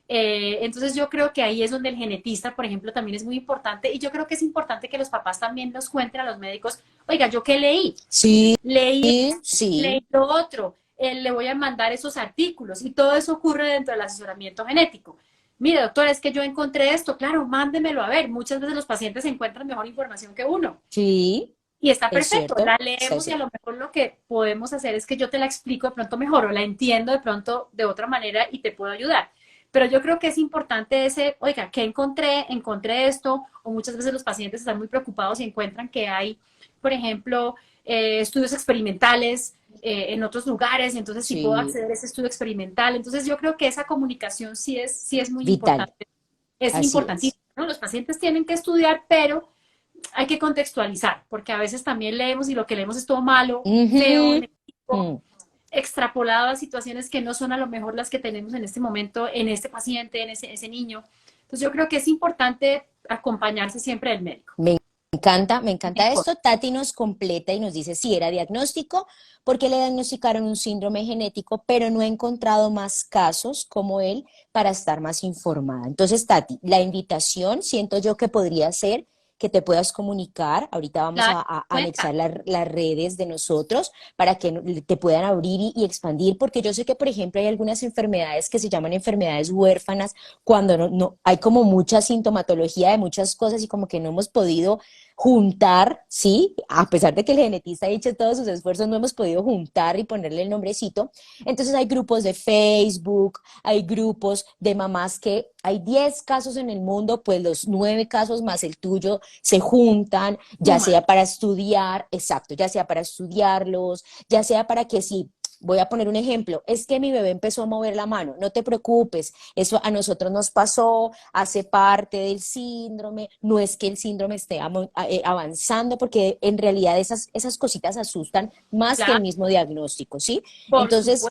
Entonces yo creo que ahí es donde el genetista, por ejemplo, también es muy importante y yo creo que es importante que los papás también nos cuenten a los médicos, oiga, ¿yo qué leí? Sí, Leí, sí. leí lo otro, le voy a mandar esos artículos y todo eso ocurre dentro del asesoramiento genético. Mire, doctor, es que yo encontré esto, claro, mándemelo a ver. Muchas veces los pacientes encuentran mejor información que uno. Sí, Y está es perfecto, cierto. la Sí, leemos y a sí. lo mejor lo que podemos hacer es que yo te la explico de pronto mejor o la entiendo de pronto de otra manera y te puedo ayudar. Pero yo creo que es importante ese, oiga, ¿qué encontré? Encontré esto, o muchas veces los pacientes están muy preocupados y encuentran que hay, por ejemplo, estudios experimentales en otros lugares, y entonces si puedo Sí, acceder a ese estudio experimental. Entonces yo creo que esa comunicación sí es muy vital. importante, es Así es. importantísimo, ¿no? Los pacientes tienen que estudiar, pero hay que contextualizar, porque a veces también leemos y lo que leemos es todo malo, feo, Ujú. negativo, Mm. extrapolado a situaciones que no son a lo mejor las que tenemos en este momento, en este paciente, en ese niño. Entonces yo creo que es importante acompañarse siempre del médico. Me encanta Mejor. esto. Tati nos completa y nos dice si era diagnóstico, porque le diagnosticaron un síndrome genético, pero no he encontrado más casos como él para estar más informada. Entonces, Tati, la invitación siento yo que podría ser que te puedas comunicar. Ahorita vamos Claro, a cuenta. anexar las redes de nosotros para que te puedan abrir y expandir, porque yo sé que, por ejemplo, hay algunas enfermedades que se llaman enfermedades huérfanas, cuando hay como mucha sintomatología de muchas cosas y como que no hemos podido juntar, ¿sí? A pesar de que el genetista ha hecho todos sus esfuerzos, no hemos podido juntar y ponerle el nombrecito. Entonces hay grupos de Facebook, hay grupos de mamás que hay 10 casos en el mundo, pues los 9 casos más el tuyo se juntan, ya Suma. sea para estudiar, exacto, ya sea para estudiarlos, ya sea para que si voy a poner un ejemplo, es que mi bebé empezó a mover la mano, no te preocupes, eso a nosotros nos pasó, hace parte del síndrome, no es que el síndrome esté avanzando, porque en realidad esas cositas asustan más que el Claro, mismo diagnóstico, ¿sí? por Entonces,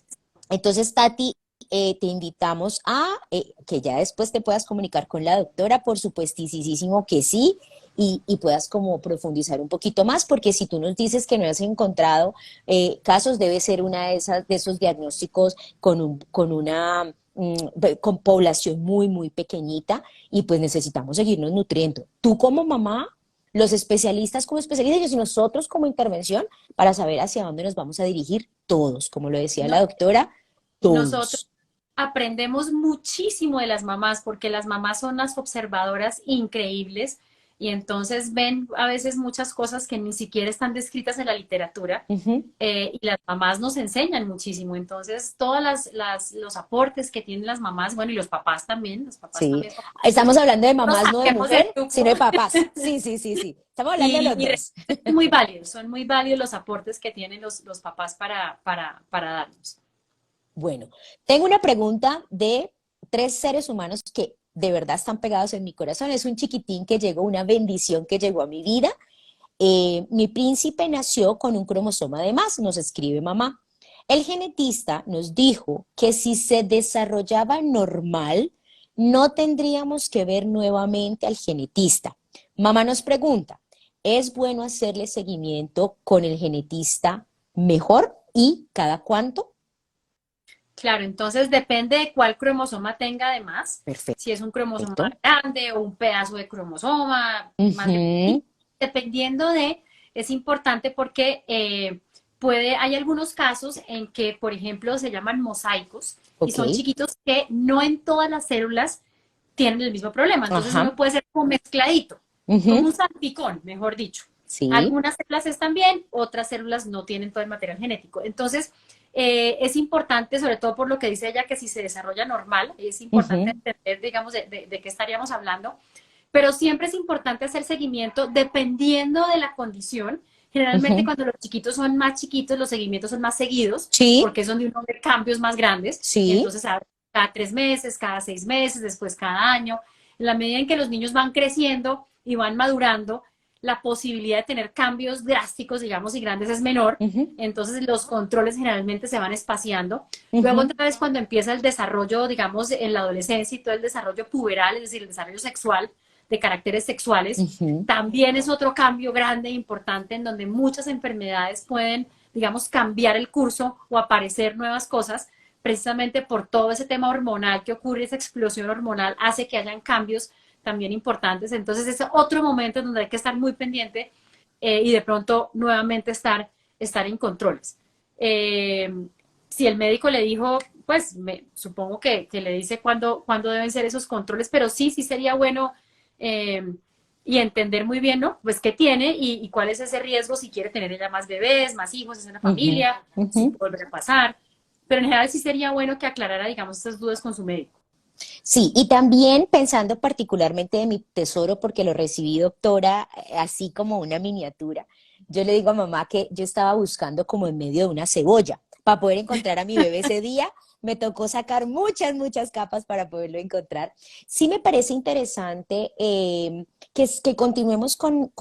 supuesto. Tati, te invitamos a que ya después te puedas comunicar con la doctora, por supuestísimo que sí, y puedas como profundizar un poquito más, porque si tú nos dices que no has encontrado casos, debe ser una de esos diagnósticos con una con población muy pequeñita y pues necesitamos seguirnos nutriendo. Tú como mamá, los especialistas como especialistas y nosotros como intervención para saber hacia dónde nos vamos a dirigir todos, como lo decía No, la doctora, nosotros todos. aprendemos muchísimo de las mamás porque las mamás son las observadoras increíbles y entonces ven a veces muchas cosas que ni siquiera están descritas en la literatura Ujú. y las mamás nos enseñan muchísimo. Entonces, todos los aportes que tienen las mamás, bueno, y los papás Sí, también son estamos maravillosos, hablando de los mamás, no de saquemos del mujer, grupo sino de papás. Sí, sí, sí, sí. Estamos hablando de los y dos. son muy válidos los aportes que tienen los papás para darnos. Bueno, tengo una pregunta de 3 seres humanos que de verdad están pegados en mi corazón. Es un chiquitín que llegó, una bendición que llegó a mi vida. Mi príncipe nació con un cromosoma de más, nos escribe mamá. El genetista nos dijo que si se desarrollaba normal, no tendríamos que ver nuevamente al genetista. Mamá nos pregunta, ¿es bueno hacerle seguimiento con el genetista mejor y cada cuánto? Claro, entonces depende de cuál cromosoma tenga además, si es un cromosoma Perfecto. grande o un pedazo de cromosoma más Ujú. grande. Dependiendo de, es importante porque hay algunos casos en que, por ejemplo, se llaman mosaicos y Ok. son chiquitos que no en todas las células tienen el mismo problema. Entonces Ajá. uno puede ser como mezcladito, como Ujú. un salpicón, mejor dicho. Sí. Algunas células están bien, otras células no tienen todo el material genético. Entonces, es importante, sobre todo por lo que dice ella, que si se desarrolla normal, es importante Ujú. entender, digamos, de qué estaríamos hablando, pero siempre es importante hacer seguimiento dependiendo de la condición. Generalmente Ujú. cuando los chiquitos son más chiquitos, los seguimientos son más seguidos, Sí. porque es donde uno ve cambios más grandes, y Sí. entonces cada 3 meses, cada 6 meses, después cada año. En la medida en que los niños van creciendo y van madurando, la posibilidad de tener cambios drásticos, digamos, y grandes es menor, Ujú. entonces los controles generalmente se van espaciando. Luego Ujú. otra vez cuando empieza el desarrollo, digamos, en la adolescencia y todo el desarrollo puberal, es decir, el desarrollo sexual de caracteres sexuales, Ujú. también es otro cambio grande e importante en donde muchas enfermedades pueden, digamos, cambiar el curso o aparecer nuevas cosas, precisamente por todo ese tema hormonal que ocurre, esa explosión hormonal hace que hayan cambios también importantes. Entonces es otro momento en donde hay que estar muy pendiente y de pronto nuevamente estar en controles. Eh, si el médico le dijo, pues supongo que le dice cuándo deben ser esos controles, pero sí sería bueno eh, y entender muy bien, ¿no? Pues qué tiene y cuál es ese riesgo si quiere tener ella más bebés, más hijos, es una Ujú. familia, si Ujú. puede volver a pasar. Pero en general sí sería bueno que aclarara, digamos, estas dudas con su médico. Sí, y también pensando particularmente de mi tesoro, porque lo recibí, doctora, así como una miniatura. Yo le digo a mamá que yo estaba buscando como en medio de una cebolla. Para poder encontrar a mi bebé ese día, me tocó sacar muchas capas para poderlo encontrar. Sí me parece interesante que continuemos con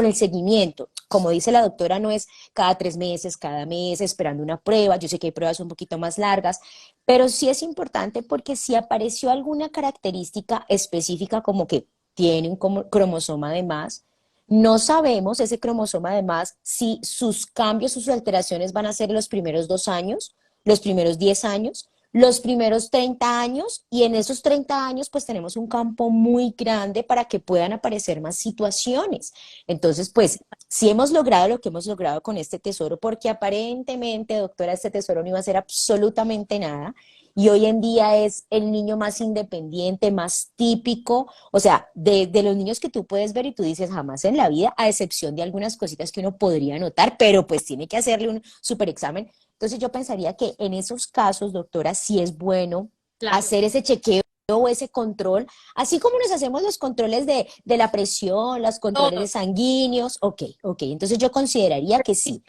el seguimiento. Como dice la doctora, no es cada 3 meses, cada mes, esperando una prueba. Yo sé que hay pruebas un poquito más largas, pero sí es importante porque si apareció alguna característica específica como que tiene un cromosoma de más, no sabemos ese cromosoma de más si sus cambios, sus alteraciones van a ser los primeros 2 años, los primeros 10 años, los primeros 30 años, y en esos 30 años pues tenemos un campo muy grande para que puedan aparecer más situaciones. Entonces, pues si hemos logrado lo que hemos logrado con este tesoro, porque aparentemente, doctora, este tesoro no iba a ser absolutamente nada, y hoy en día es el niño más independiente, más típico, o sea, de los niños que tú puedes ver y tú dices jamás en la vida, a excepción de algunas cositas que uno podría notar, pero pues tiene que hacerle un super examen. Entonces yo pensaría que en esos casos, doctora, sí es bueno Claro, hacer ese chequeo o ese control, así como nos hacemos los controles de la presión, los controles de todo. sanguíneos, ok, entonces yo consideraría que sí,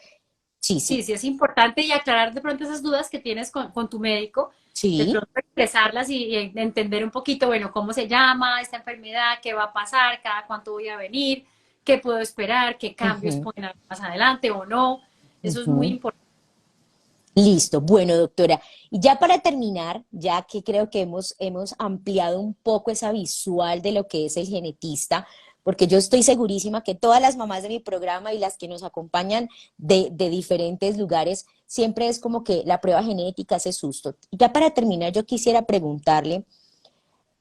sí, Sí, sí, sí es importante y aclarar de pronto esas dudas que tienes con tu médico, de sí, pronto expresarlas y entender un poquito, bueno, cómo se llama esta enfermedad, qué va a pasar, cada cuánto voy a venir, qué puedo esperar, qué cambios ujú, pueden haber más adelante o no. Eso es muy ujú. importante. Listo, bueno, doctora. Y ya para terminar, ya que creo que hemos ampliado un poco esa visual de lo que es el genetista, porque yo estoy segurísima que todas las mamás de mi programa y las que nos acompañan de diferentes lugares, siempre es como que la prueba genética hace susto. Y ya para terminar, yo quisiera preguntarle,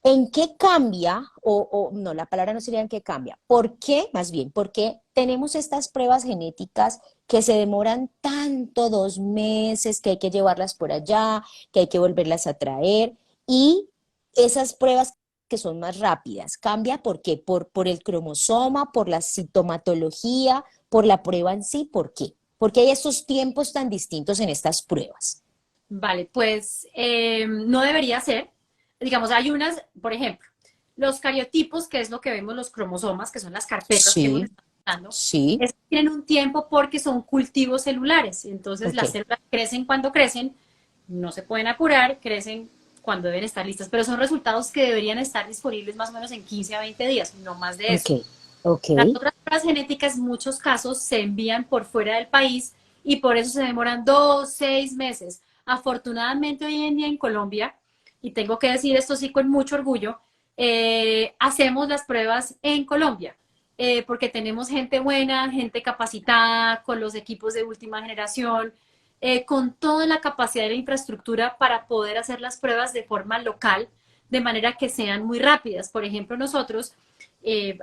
¿en qué cambia, o no, la palabra no sería en qué cambia, por qué, más bien, por qué tenemos estas pruebas genéticas que se demoran tanto, 2 meses, que hay que llevarlas por allá, que hay que volverlas a traer, y esas pruebas que son más rápidas? ¿Cambia por qué? ¿Por el cromosoma, por la sintomatología, por la prueba en sí? ¿Por qué? ¿Por qué hay estos tiempos tan distintos en estas pruebas? Vale, pues no debería ser. Digamos, hay unas, por ejemplo, los cariotipos, que es lo que vemos los cromosomas, que son las carpetas que hemos Sí, estado hablando, sí, tienen un tiempo porque son cultivos celulares. Entonces, ok. las células crecen cuando crecen, no se pueden apurar, crecen cuando deben estar listas, pero son resultados que deberían estar disponibles más o menos en 15 a 20 días, no más de Ok, eso. ok. Las otras pruebas genéticas en muchos casos se envían por fuera del país y por eso se demoran 2, 6 meses. Afortunadamente hoy en día en Colombia, y tengo que decir esto sí con mucho orgullo, hacemos las pruebas en Colombia, porque tenemos gente buena, gente capacitada, con los equipos de última generación, con toda la capacidad y la infraestructura para poder hacer las pruebas de forma local, de manera que sean muy rápidas. Por ejemplo, nosotros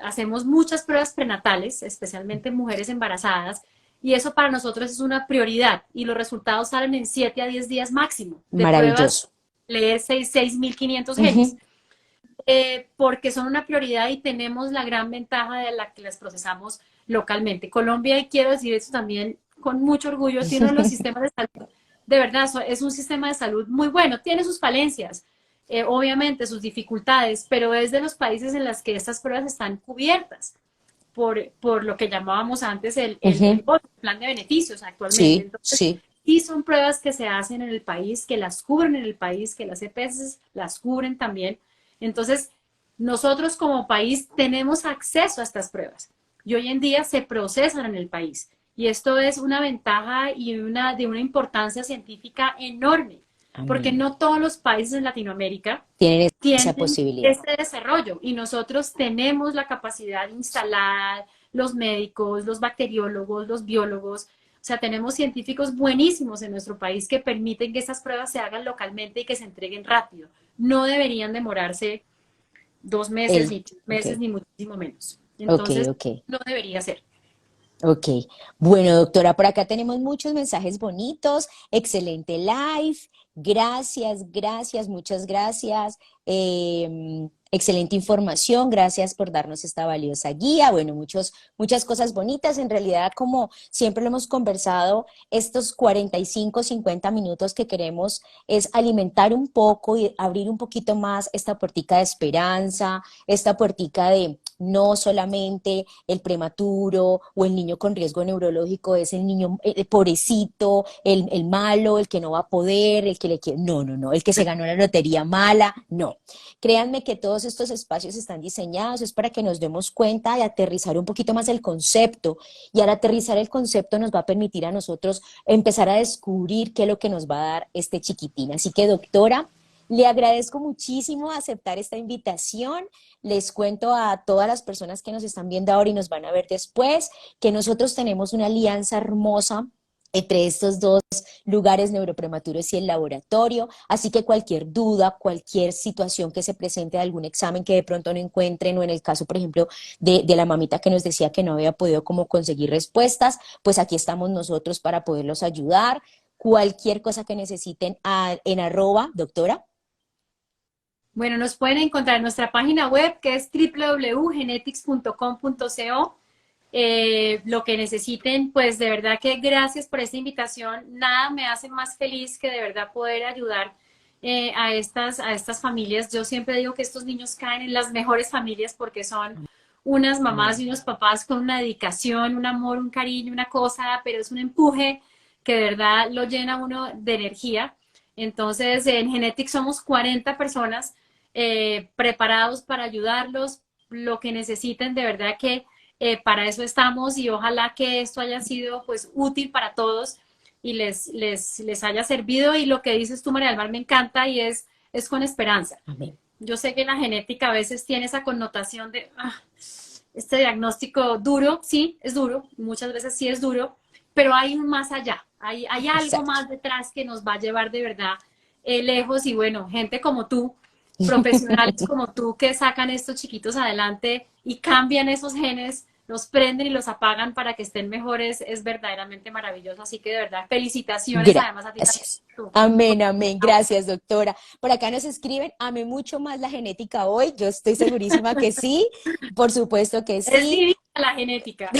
hacemos muchas pruebas prenatales, especialmente en mujeres embarazadas, y eso para nosotros es una prioridad y los resultados salen en 7 a 10 días máximo de pruebas, Maravilloso. leer 6.500 genes, Ujú. porque son una prioridad y tenemos la gran ventaja de la que las procesamos localmente. Colombia, y quiero decir eso también con mucho orgullo, tiene uno de los sistemas de salud, de verdad, es un sistema de salud muy bueno, tiene sus falencias, obviamente sus dificultades, pero es de los países en los que estas pruebas están cubiertas por lo que llamábamos antes el Ujú. plan de beneficios actualmente. Sí, Entonces, sí. sí son pruebas que se hacen en el país, que las cubren en el país, que las EPS las cubren también. Entonces, nosotros como país tenemos acceso a estas pruebas y hoy en día se procesan en el país. Y esto es una ventaja y de una importancia científica enorme, porque Amén. no todos los países en Latinoamérica Tienen esa tienen posibilidad. este desarrollo y nosotros tenemos la capacidad instalada, los médicos, los bacteriólogos, los biólogos, o sea, tenemos científicos buenísimos en nuestro país que permiten que estas pruebas se hagan localmente y que se entreguen rápido. No deberían demorarse 2 meses, ni 3 meses, Ok, ni muchísimo menos. ok, Entonces, ok. no debería ser. Ok, bueno doctora, por acá tenemos muchos mensajes bonitos, excelente live, gracias, gracias, muchas gracias, excelente información, gracias por darnos esta valiosa guía, bueno, muchas cosas bonitas, en realidad como siempre lo hemos conversado, estos 45, 50 minutos que queremos es alimentar un poco y abrir un poquito más esta puertica de esperanza, esta puertica de no solamente el prematuro o el niño con riesgo neurológico es el niño el pobrecito, el malo, el que no va a poder, el que le quiere, no, no, no, el que se ganó la lotería mala, no. Créanme que todos estos espacios están diseñados, es para que nos demos cuenta y aterrizar un poquito más el concepto. Y al aterrizar el concepto nos va a permitir a nosotros empezar a descubrir qué es lo que nos va a dar este chiquitín. Así que, doctora, le agradezco muchísimo aceptar esta invitación. Les cuento a todas las personas que nos están viendo ahora y nos van a ver después que nosotros tenemos una alianza hermosa entre estos dos lugares neuroprematuros y el laboratorio, así que cualquier duda, cualquier situación que se presente de algún examen que de pronto no encuentren o en el caso, por ejemplo, de la mamita que nos decía que no había podido como conseguir respuestas, pues aquí estamos nosotros para poderlos ayudar. Cualquier cosa que necesiten en arroba, doctora. Bueno, nos pueden encontrar en nuestra página web que es www.genetics.com.co. Lo que necesiten, pues de verdad que gracias por esta invitación. Nada me hace más feliz que de verdad poder ayudar a estas familias. Yo siempre digo que estos niños caen en las mejores familias porque son unas mamás Amén. y unos papás con una dedicación, un amor, un cariño, una cosa, pero es un empuje que de verdad lo llena uno de energía. Entonces, en Genetics somos 40 personas preparados para ayudarlos, lo que necesiten, de verdad que para eso estamos y ojalá que esto haya sido pues útil para todos y les haya servido y lo que dices tú, María del Mar, me encanta y es con esperanza. Amén. Yo sé que la genética a veces tiene esa connotación de este diagnóstico duro, sí, es duro, muchas veces sí es duro, pero hay un más allá, hay algo Exacto. más detrás que nos va a llevar de verdad lejos y bueno, gente como tú, profesionales como tú que sacan estos chiquitos adelante y cambian esos genes, los prenden y los apagan para que estén mejores, es verdaderamente maravilloso. Así que de verdad, felicitaciones además a ti también Gracias. por Amén, tu amén. labor. Gracias, doctora. Por acá nos escriben, ame mucho más la genética hoy. Yo estoy segurísima que sí. Por supuesto que Es sí. divina la genética.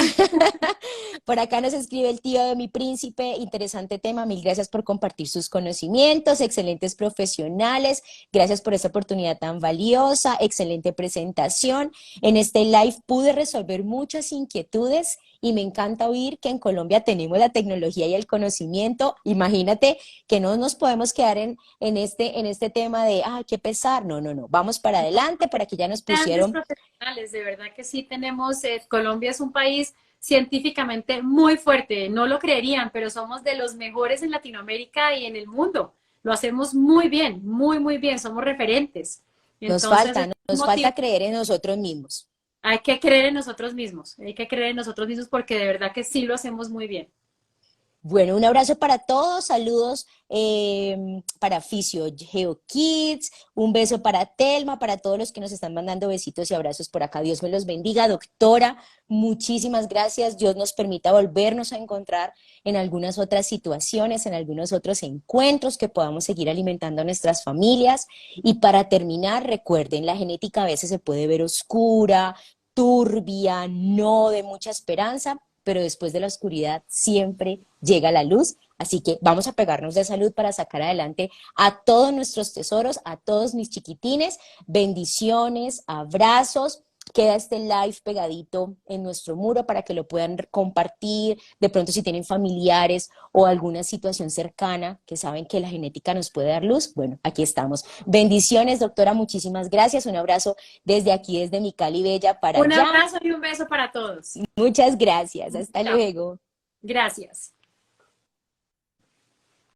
Por acá nos escribe el tío de mi príncipe, interesante tema, mil gracias por compartir sus conocimientos, excelentes profesionales, gracias por esta oportunidad tan valiosa, excelente presentación. En este live pude resolver muchas inquietudes y me encanta oír que en Colombia tenemos la tecnología y el conocimiento. Imagínate que no nos podemos quedar en este tema de, ah, qué pesar. No, no, no, vamos para adelante, para que ya nos Grandes pusieron. profesionales, de verdad que sí tenemos, Colombia es un país científicamente muy fuerte, no lo creerían, pero somos de los mejores en Latinoamérica y en el mundo. Lo hacemos muy bien, muy, muy bien, somos referentes. Entonces, es un Nos motivo, falta creer en nosotros mismos. hay que creer en nosotros mismos, hay que creer en nosotros mismos porque de verdad que sí lo hacemos muy bien. Bueno, un abrazo para todos, saludos para Fisio Geo Kids, un beso para Telma, para todos los que nos están mandando besitos y abrazos por acá. Dios me los bendiga, doctora, muchísimas gracias. Dios nos permita volvernos a encontrar en algunas otras situaciones, en algunos otros encuentros que podamos seguir alimentando a nuestras familias. Y para terminar, recuerden, la genética a veces se puede ver oscura, turbia, no de mucha esperanza, pero después de la oscuridad siempre llega la luz. Así que vamos a pegarnos de salud para sacar adelante a todos nuestros tesoros, a todos mis chiquitines. Bendiciones, abrazos. Queda este live pegadito en nuestro muro para que lo puedan compartir. De pronto si tienen familiares o alguna situación cercana que saben que la genética nos puede dar luz, bueno, aquí estamos. Bendiciones, doctora, muchísimas gracias. Un abrazo desde aquí, desde mi Cali Bella para Un allá. abrazo y un beso para todos. Muchas gracias. Hasta Chao. luego. Gracias.